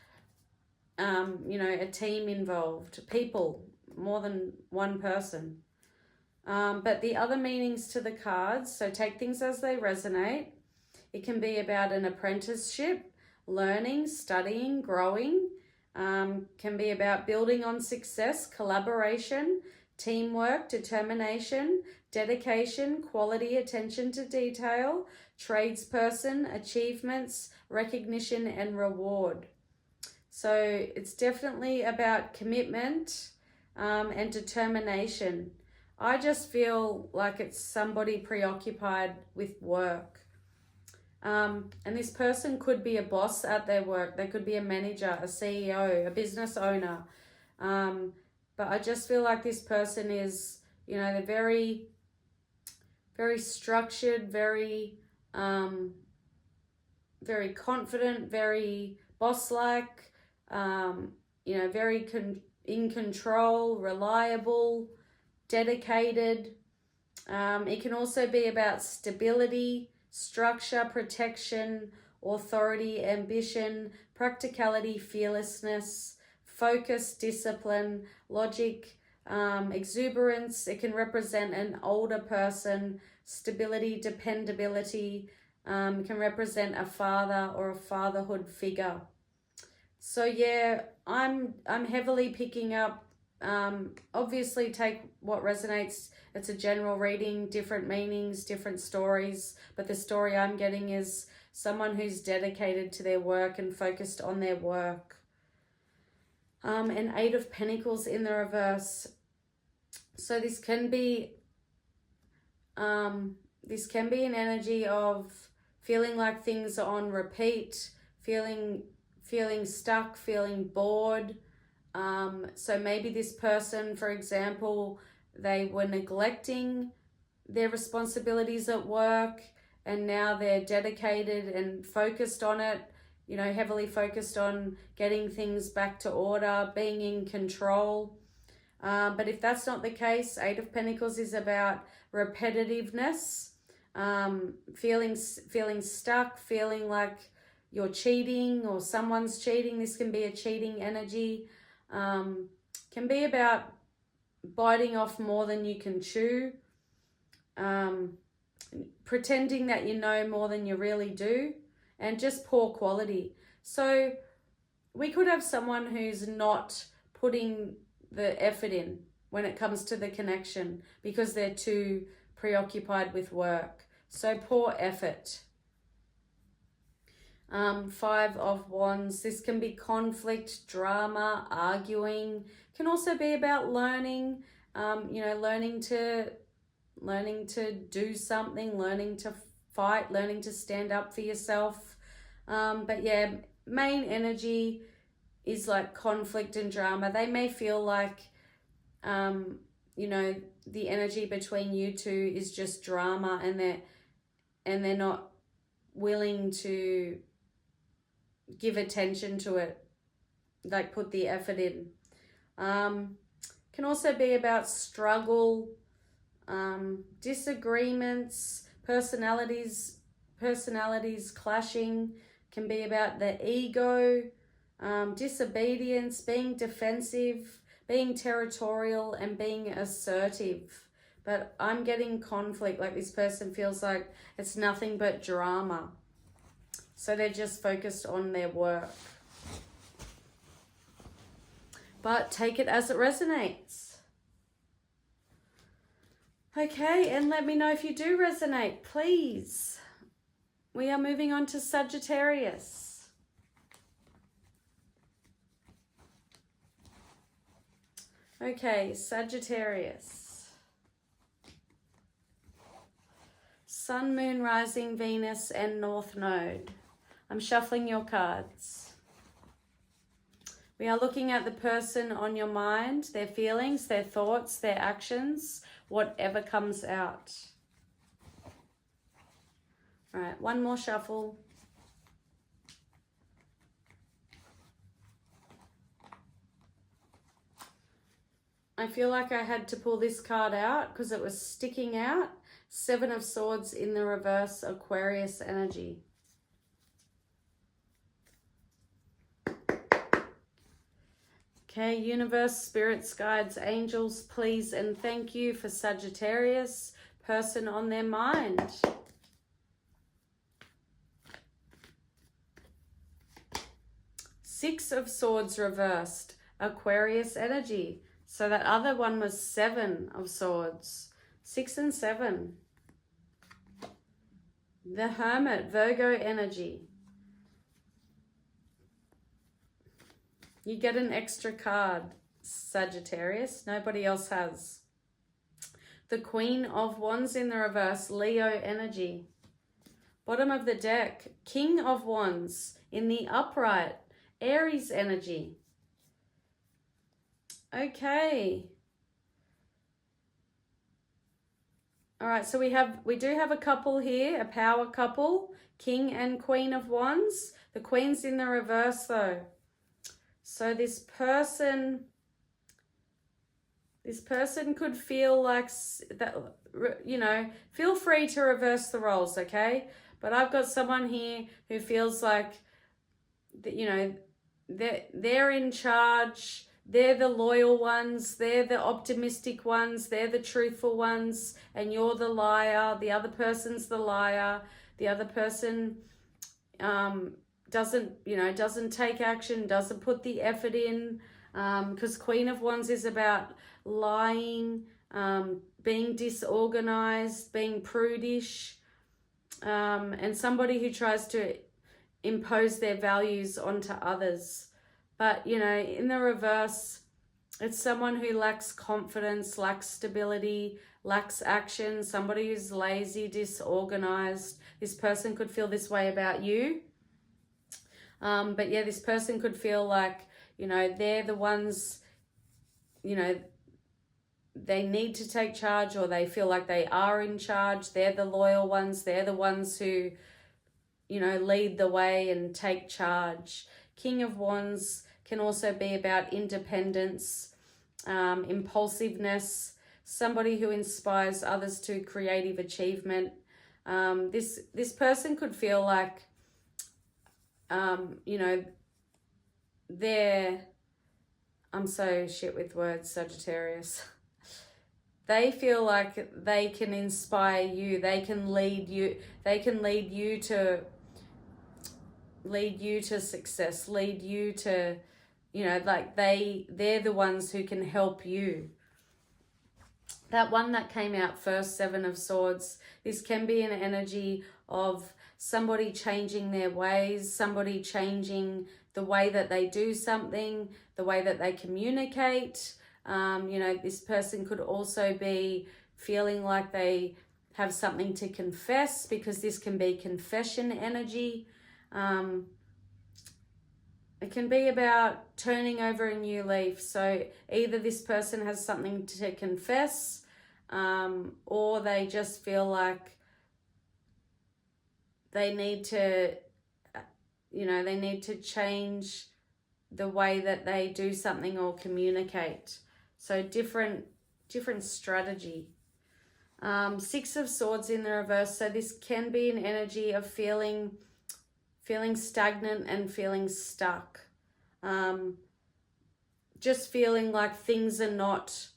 you know, a team involved, people, more than one person. But the other meanings to the cards, so take things as they resonate. It can be about an apprenticeship, learning, studying, growing. Can be about building on success, collaboration, teamwork, determination, dedication, quality, attention to detail, tradesperson, achievements, recognition, and reward. So it's definitely about commitment and determination. I just feel like it's somebody preoccupied with work. And this person could be a boss at their work. They could be a manager, a CEO, a business owner. But I just feel like this person is, you know, they're very, very structured, very, very confident, very boss-like, you know, very in control, reliable, dedicated. It can also be about stability, structure, protection, authority, ambition, practicality, fearlessness, focus, discipline, logic, exuberance. It can represent an older person, stability, dependability. It can represent a father or a fatherhood figure. So yeah, I'm heavily picking up, obviously take what resonates. It's a general reading, different meanings, different stories, but the story I'm getting is someone who's dedicated to their work and focused on their work. And 8 of Pentacles in the reverse. So this can be an energy of feeling like things are on repeat, feeling stuck, feeling bored. So maybe this person, for example, they were neglecting their responsibilities at work and now they're dedicated and focused on it, you know, heavily focused on getting things back to order, being in control. But if that's not the case, 8 of Pentacles is about repetitiveness, feeling stuck, feeling like you're cheating or someone's cheating. This can be a cheating energy. Can be about biting off more than you can chew, pretending that you know more than you really do, and just poor quality. So we could have someone who's not putting the effort in when it comes to the connection because they're too preoccupied with work. So poor effort. 5 of Wands. This can be conflict, drama, arguing. Can also be about learning, you know, learning to do something, learning to fight, learning to stand up for yourself. But yeah, main energy is like conflict and drama. They may feel like, you know, the energy between you two is just drama, and they're not willing to give attention to it, like put the effort in. Can also be about struggle, disagreements, personalities clashing. Can be about the ego, disobedience, being defensive, being territorial, and being assertive. But I'm getting conflict, like this person feels like it's nothing but drama. So they're just focused on their work. But take it as it resonates. Okay, and let me know if you do resonate, please. We are moving on to Sagittarius. Okay, Sagittarius. Sun, Moon, Rising, Venus, and North Node. I'm shuffling your cards. We are looking at the person on your mind, their feelings, their thoughts, their actions, whatever comes out. All right, one more shuffle. I feel like I had to pull this card out because it was sticking out. 7 of Swords in the reverse, Aquarius energy. Okay, universe, spirits, guides, angels, please and thank you for Sagittarius, person on their mind. Six of Swords reversed, Aquarius energy. So that other one was Seven of Swords. 6 and 7. The Hermit, Virgo energy. You get an extra card, Sagittarius. Nobody else has. The Queen of Wands in the reverse, Leo energy. Bottom of the deck, King of Wands in the upright, Aries energy. Okay. All right, so we do have a couple here, a power couple, King and Queen of Wands. The Queen's in the reverse though. So this person could feel like that, you know, feel free to reverse the roles, okay? But I've got someone here who feels like, you know, they're in charge. They're the loyal ones. They're the optimistic ones. They're the truthful ones. And you're the liar. The other person's the liar. The other person doesn't take action, doesn't put the effort in. Because Queen of Wands is about lying, being disorganized, being prudish, and somebody who tries to impose their values onto others. But, you know, in the reverse, it's someone who lacks confidence, lacks stability, lacks action, somebody who's lazy, disorganized. This person could feel this way about you. But yeah, this person could feel like, you know, they're the ones, you know, they need to take charge, or they feel like they are in charge. They're the loyal ones. They're the ones who, you know, lead the way and take charge. King of Wands can also be about independence, impulsiveness, somebody who inspires others to creative achievement. This person could feel like, you know, I'm so shit with words, Sagittarius. They feel like they can inspire you. They can lead you. They can lead you to success, lead you to, you know, like they're the ones who can help you. That one that came out first, Seven of Swords, this can be an energy of somebody changing their ways, somebody changing the way that they do something, the way that they communicate. You know, this person could also be feeling like they have something to confess, because this can be confession energy. It can be about turning over a new leaf. So either this person has something to confess, or they just feel like they need to, you know, they need to change the way that they do something or communicate. So different strategy. Six of Swords in the reverse. So this can be an energy of feeling stagnant and feeling stuck. Just feeling like things are not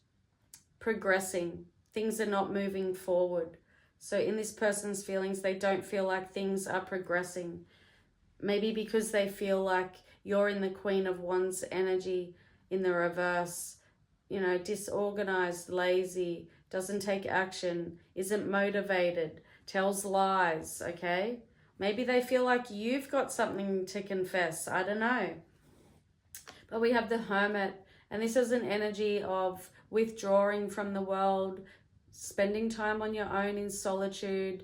progressing. Things are not moving forward. So in this person's feelings, they don't feel like things are progressing. Maybe because they feel like you're in the Queen of Wands energy in the reverse. You know, disorganized, lazy, doesn't take action, isn't motivated, tells lies, okay? Maybe they feel like you've got something to confess. I don't know. But we have the Hermit, and this is an energy of withdrawing from the world, spending time on your own in solitude,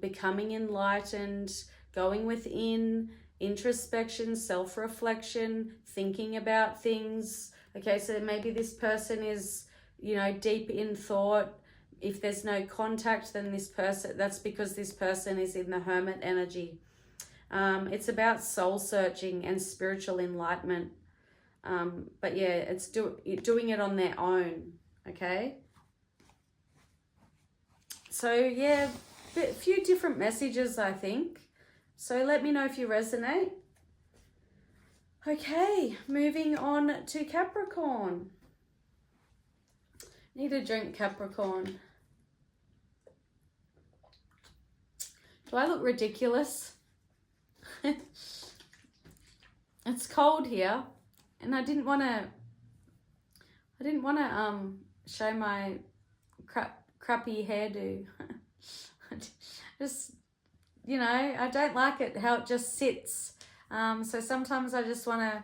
becoming enlightened, going within, introspection, self-reflection, thinking about things. Okay, so maybe this person is, you know, deep in thought. If there's no contact, then that's because this person is in the Hermit energy. It's about soul searching and spiritual enlightenment. But yeah, it's doing it on their own, okay? So yeah, a few different messages, I think. So let me know if you resonate. Okay, moving on to Capricorn. Need a drink, Capricorn. Do I look ridiculous? It's cold here, and I didn't want to show my crappy hairdo. Just, you know, I don't like it how it just sits. So sometimes I just want to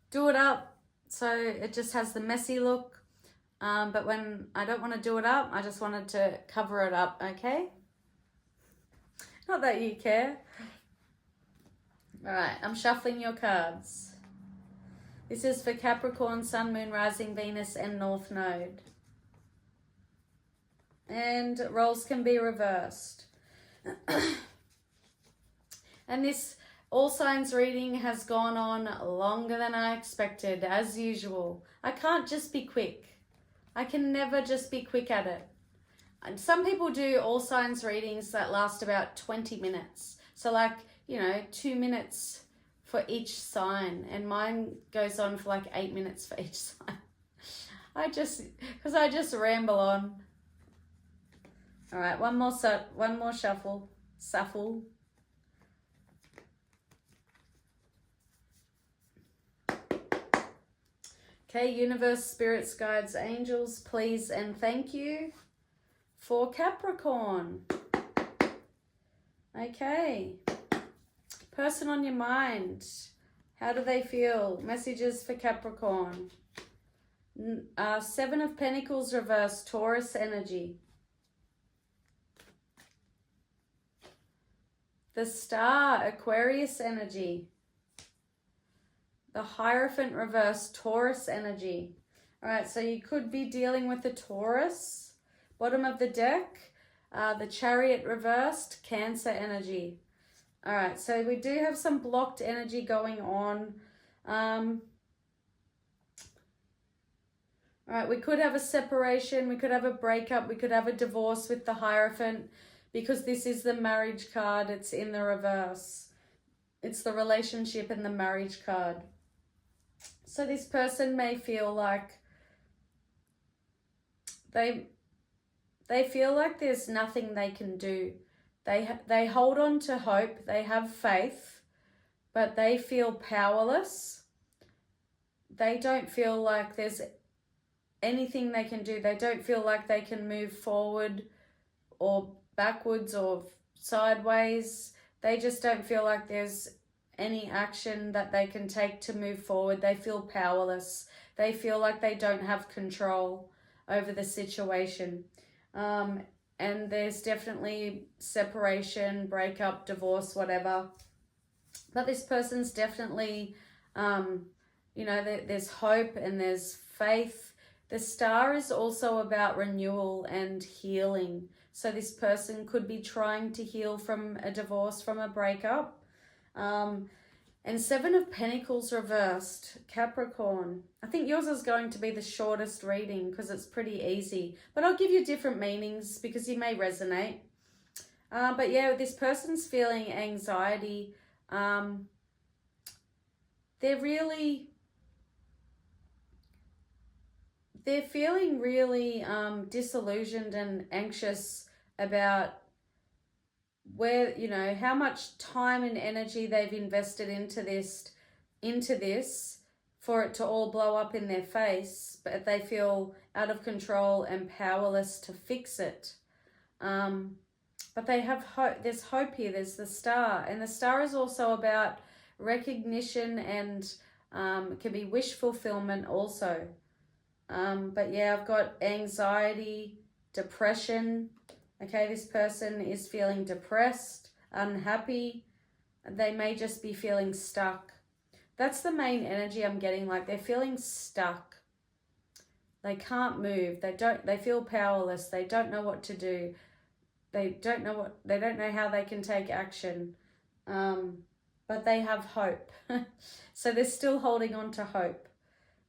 do it up so it just has the messy look. But when I don't want to do it up, I just wanted to cover it up, okay? Not that you care. All right, I'm shuffling your cards. This is for Capricorn, Sun, Moon, Rising, Venus, and North Node. And roles can be reversed. And this all signs reading has gone on longer than I expected, as usual. I can't just be quick. I can never just be quick at it. And some people do all signs readings that last about 20 minutes. So like, you know, 2 minutes for each sign. And mine goes on for like 8 minutes for each sign. Because I just ramble on. All right, one more shuffle. Okay, universe, spirits, guides, angels, please and thank you for Capricorn. Okay. Person on your mind. How do they feel? Messages for Capricorn. 7 of Pentacles reverse, Taurus energy. The Star, Aquarius energy. The Hierophant reverse, Taurus energy. All right, so you could be dealing with the Taurus. Bottom of the deck, the Chariot reversed, Cancer energy. All right, so we do have some blocked energy going on. All right, we could have a separation, we could have a breakup, we could have a divorce with the Hierophant because this is the marriage card, it's in the reverse. It's the relationship and the marriage card. So this person may feel like they feel like there's nothing they can do. They hold on to hope, they have faith, but they feel powerless. They don't feel like there's anything they can do. They don't feel like they can move forward or backwards or sideways. They just don't feel like there's any action that they can take to move forward. They feel powerless. They feel like they don't have control over the situation. And there's definitely separation, breakup, divorce, whatever. But this person's definitely, you know, there's hope and there's faith. The Star is also about renewal and healing. So this person could be trying to heal from a divorce, from a breakup. And 7 of Pentacles reversed, Capricorn. I think yours is going to be the shortest reading because it's pretty easy. But I'll give you different meanings because you may resonate. But yeah, this person's feeling anxiety. They're feeling really disillusioned and anxious about where, you know, how much time and energy they've invested into this for it to all blow up in their face, but they feel out of control and powerless to fix it. But they have hope. There's hope here. There's the Star, and the Star is also about recognition and can be wish fulfillment also. But yeah, I've got anxiety, depression. Okay, this person is feeling depressed, unhappy. They may just be feeling stuck. That's the main energy I'm getting, like they're feeling stuck. They can't move. They feel powerless. They don't know what to do. They don't know how they can take action. But they have hope. So they're still holding on to hope.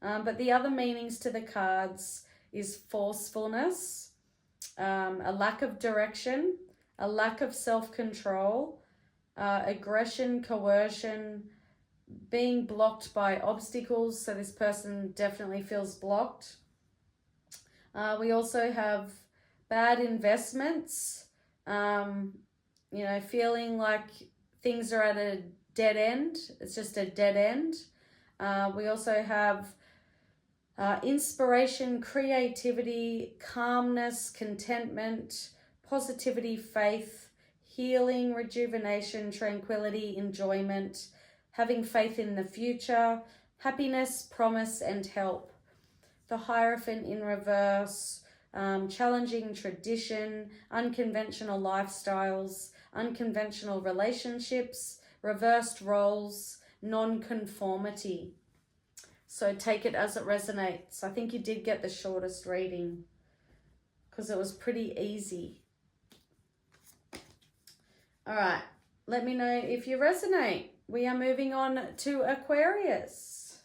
But the other meanings to the cards is forcefulness, a lack of direction, a lack of self-control, aggression, coercion, being blocked by obstacles. So this person definitely feels blocked. We also have bad investments, you know, feeling like things are at a dead end. It's just a dead end. We also have inspiration, creativity, calmness, contentment, positivity, faith, healing, rejuvenation, tranquility, enjoyment, having faith in the future, happiness, promise, and help. The Hierophant in reverse, challenging tradition, unconventional lifestyles, unconventional relationships, reversed roles, non-conformity. So take it as it resonates. I think you did get the shortest reading because it was pretty easy. All right, let me know if you resonate. We are moving on to Aquarius.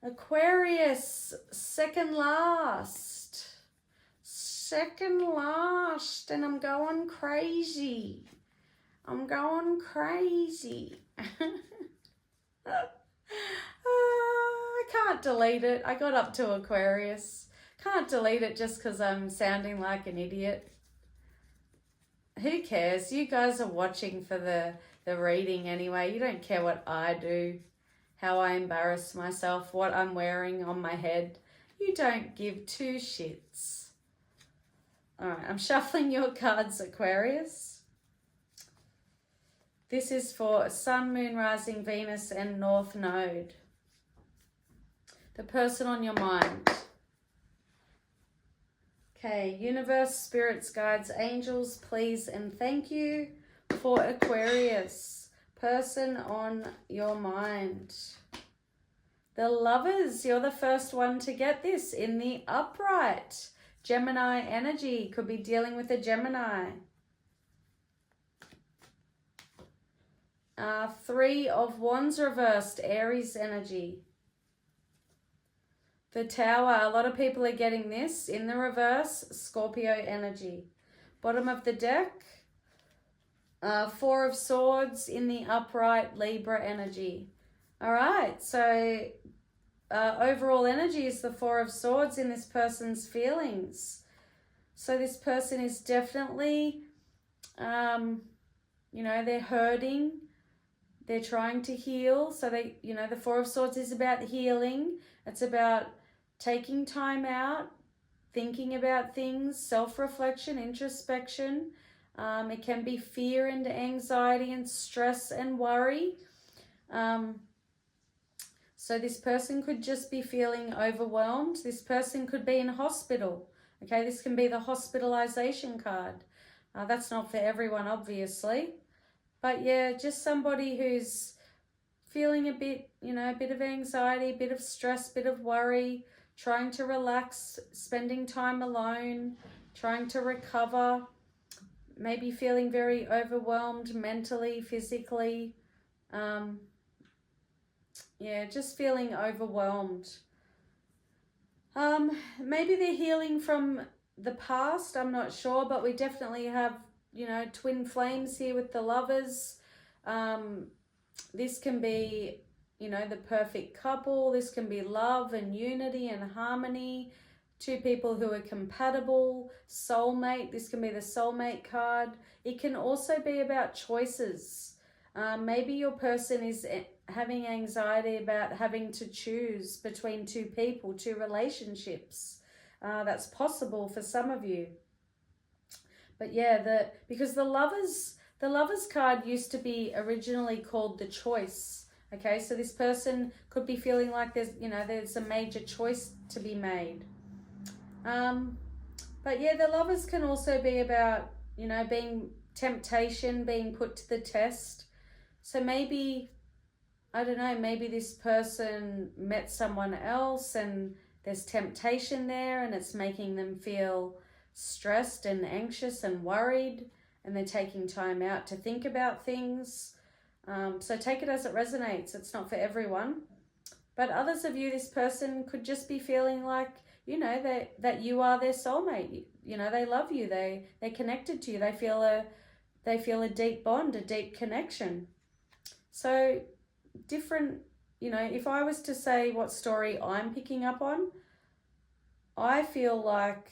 Aquarius, second last. Second last, and I'm going crazy. I'm going crazy. I can't delete it. I got up to Aquarius. Can't delete it just because I'm sounding like an idiot. Who cares? You guys are watching for the reading anyway. You don't care what I do, how I embarrass myself, what I'm wearing on my head. You don't give two shits. All right, I'm shuffling your cards, Aquarius. This is for Sun, Moon, Rising, Venus, and North Node. The person on your mind. Okay, universe, spirits, guides, angels, please and thank you for Aquarius. Person on your mind. The Lovers, you're the first one to get this in the upright. Gemini energy, could be dealing with a Gemini. Three of Wands reversed, Aries energy. The Tower, a lot of people are getting this in the reverse, Scorpio energy. Bottom of the deck, Four of Swords in the upright, Libra energy. All right, so overall energy is the Four of Swords in this person's feelings. So this person is definitely, they're hurting. They're trying to heal. So the Four of Swords is about healing. It's about taking time out, thinking about things, self-reflection, introspection. It can be fear and anxiety and stress and worry. So this person could just be feeling overwhelmed. This person could be in hospital. Okay, this can be the hospitalization card. That's not for everyone, obviously. But yeah, just somebody who's feeling a bit of anxiety, a bit of stress, a bit of worry, trying to relax, spending time alone, trying to recover, maybe feeling very overwhelmed mentally, physically. Just feeling overwhelmed. Maybe they're healing from the past, I'm not sure, but we definitely have, twin flames here with the Lovers. This can be, the perfect couple. This can be love and unity and harmony. Two people who are compatible. Soulmate. This can be the soulmate card. It can also be about choices. Maybe your person is having anxiety about having to choose between two people, two relationships. That's possible for some of you. But yeah, because the Lovers card used to be originally called the Choice. Okay, so this person could be feeling like there's a major choice to be made. But yeah, the Lovers can also be about, being temptation, being put to the test. So maybe, I don't know, maybe this person met someone else and there's temptation there and it's making them feel stressed and anxious and worried, and they're taking time out to think about things. So take it as it resonates. It's not for everyone. But others of you, this person could just be feeling like, that you are their soulmate. They love you. They're connected to you. They feel a deep bond, a deep connection. So different, if I was to say what story I'm picking up on, I feel like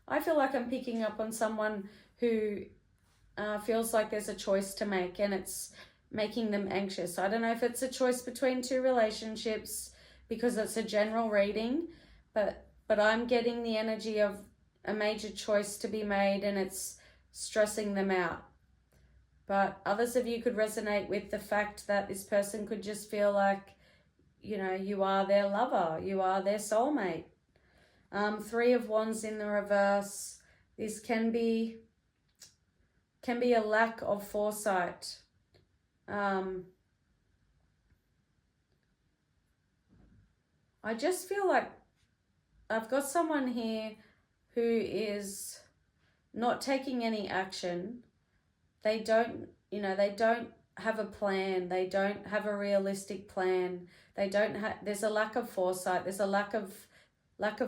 I'm picking up on someone who feels like there's a choice to make, and it's making them anxious. I don't know if it's a choice between two relationships because it's a general reading, but I'm getting the energy of a major choice to be made and it's stressing them out. But others of you could resonate with the fact that this person could just feel like, you know, you are their lover, you are their soulmate. Three of Wands in the reverse. This can be a lack of foresight. I just feel like I've got someone here who is not taking any action. They don't have a plan. They don't have a realistic plan. There's a lack of foresight. There's a lack of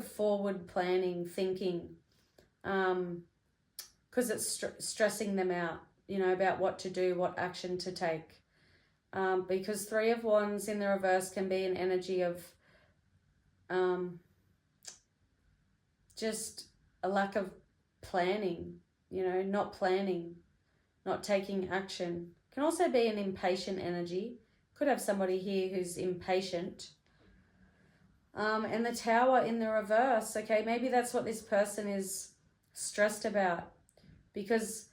forward planning, thinking, because it's stressing them out, you know, about what to do, what action to take. Because Three of Wands in the reverse can be an energy of just a lack of planning, you know, not planning, not taking action. Can also be an impatient energy. Could have somebody here who's impatient. And the Tower in the reverse, okay, maybe that's what this person is stressed about, because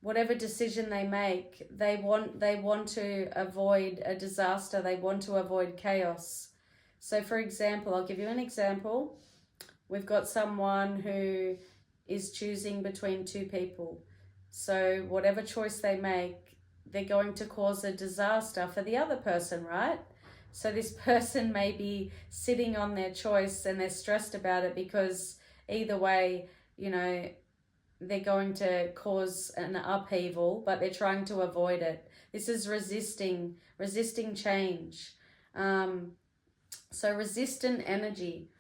whatever decision they make, they want to avoid a disaster. They want to avoid chaos. So for example, I'll give you an example. We've got someone who is choosing between two people. So whatever choice they make, they're going to cause a disaster for the other person, right? So this person may be sitting on their choice and they're stressed about it because either way, you know, they're going to cause an upheaval, but they're trying to avoid it. This is resisting change. So resistant energy.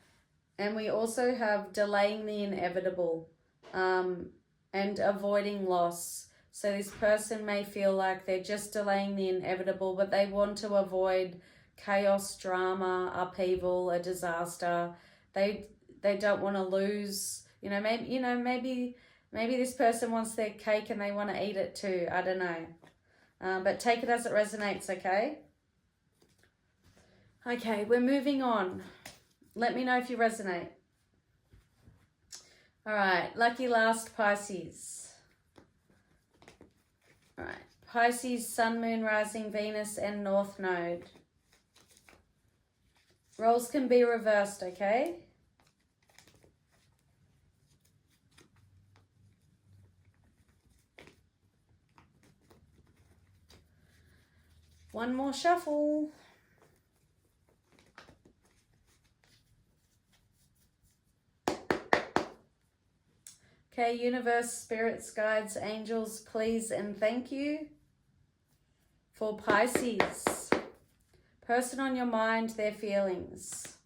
And we also have delaying the inevitable, and avoiding loss. So this person may feel like they're just delaying the inevitable, but they want to avoid chaos, drama, upheaval, a disaster. They don't want to lose, maybe this person wants their cake and they want to eat it too. I don't know. But take it as it resonates, okay? Okay, we're moving on. Let me know if you resonate. All right, lucky last, Pisces. All right, Pisces, Sun, Moon, Rising, Venus, and North Node. Roles can be reversed, okay? One more shuffle. Okay, universe, spirits, guides, angels, please and thank you for Pisces. Person on your mind, their feelings.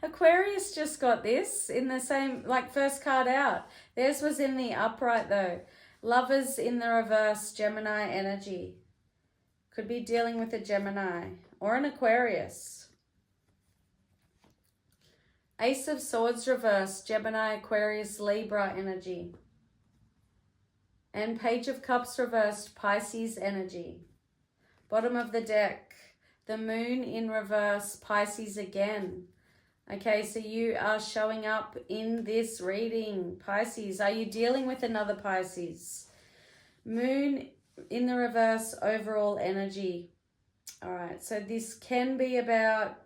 Aquarius just got this in the same, like first card out. Theirs was in the upright though. Lovers in the reverse, Gemini energy. Could be dealing with a Gemini or an Aquarius. Ace of Swords reverse, Gemini, Aquarius, Libra energy. And Page of Cups reversed, Pisces energy. Bottom of the deck, the Moon in reverse, Pisces again. Okay, so you are showing up in this reading, Pisces. Are you dealing with another Pisces? Moon in the reverse, overall energy. All right, so this can be about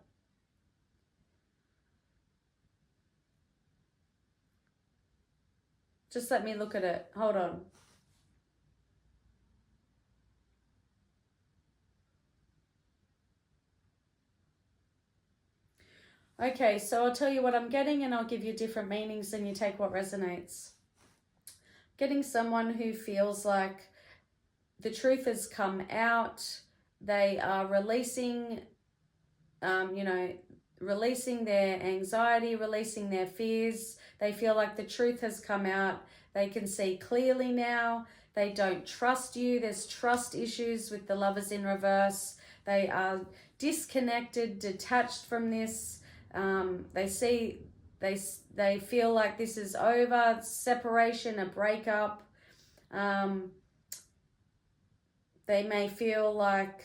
just let me look at it. Hold on. Okay, so I'll tell you what I'm getting and I'll give you different meanings and you take what resonates. Getting someone who feels like the truth has come out. They are releasing, releasing their anxiety, releasing their fears. They feel like the truth has come out. They can see clearly now. They don't trust you. There's trust issues with the Lovers in reverse. They are disconnected, detached from this. They see They feel like this is over, separation, a breakup. They may feel like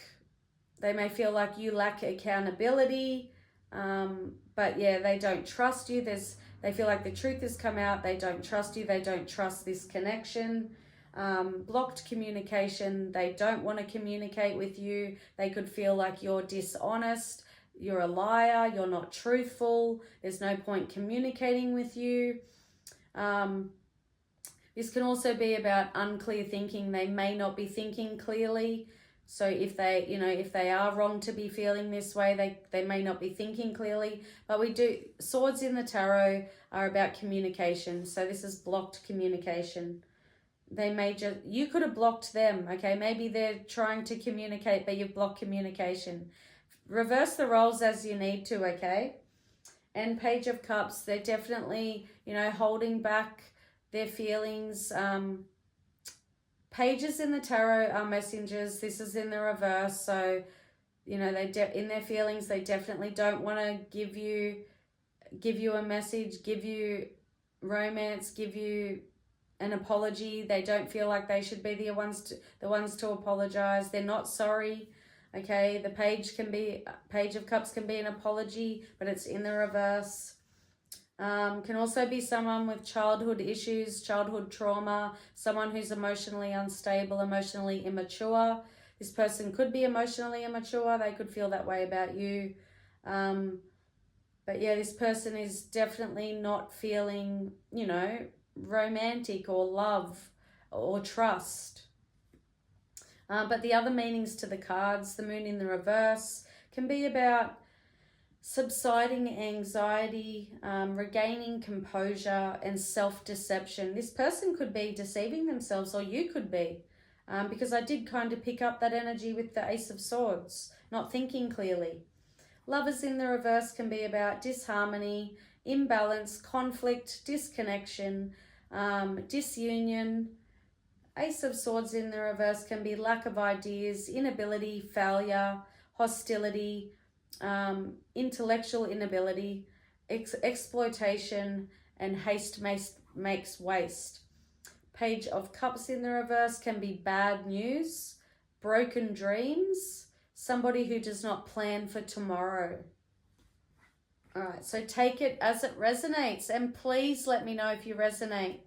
you lack accountability, but yeah, they don't trust you. They feel like the truth has come out. They don't trust you. They don't trust this connection. Blocked communication. They don't want to communicate with you. They could feel like you're dishonest. You're a liar. You're not truthful. There's no point communicating with you. This can also be about unclear thinking. They may not be thinking clearly. So if they are wrong to be feeling this way, they may not be thinking clearly. But swords in the tarot are about communication. So this is blocked communication. You could have blocked them, okay? Maybe they're trying to communicate, but you've blocked communication. Reverse the roles as you need to, okay? And Page of Cups, they're definitely, holding back their feelings. Pages in the tarot are messengers. This is in the reverse. So, in their feelings, they definitely don't want to give you a message, give you romance, give you an apology. They don't feel like they should be the ones to apologize. They're not sorry. Okay, the Page of Cups can be an apology, but it's in the reverse. Can also be someone with childhood issues, childhood trauma, someone who's emotionally unstable, emotionally immature. This person could be emotionally immature. They could feel that way about you. But yeah, this person is definitely not feeling, romantic or love or trust. But the other meanings to the cards, the moon in the reverse, can be about subsiding anxiety, regaining composure, and self-deception. This person could be deceiving themselves, or you could be, because I did kind of pick up that energy with the Ace of Swords, not thinking clearly. Lovers in the reverse can be about disharmony, imbalance, conflict, disconnection, disunion. Ace of Swords in the reverse can be lack of ideas, inability, failure, hostility, intellectual inability, exploitation, and haste makes waste. Page of Cups in the reverse can be bad news, broken dreams, somebody who does not plan for tomorrow. All right, so take it as it resonates, and please let me know if you resonate,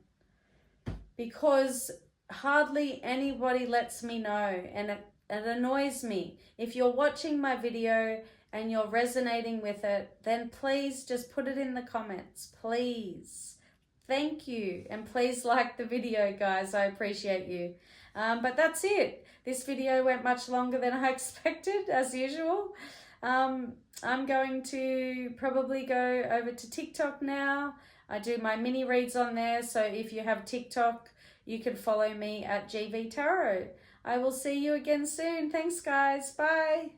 because hardly anybody lets me know, and it annoys me. If you're watching my video and you're resonating with it, then please just put it in the comments, please. Thank you, and please like the video, guys. I appreciate you. But that's it. This video went much longer than I expected, as usual. I'm going to probably go over to TikTok now. I do my mini reads on there, so if you have TikTok, you can follow me at GV Tarot. I will see you again soon. Thanks, guys. Bye.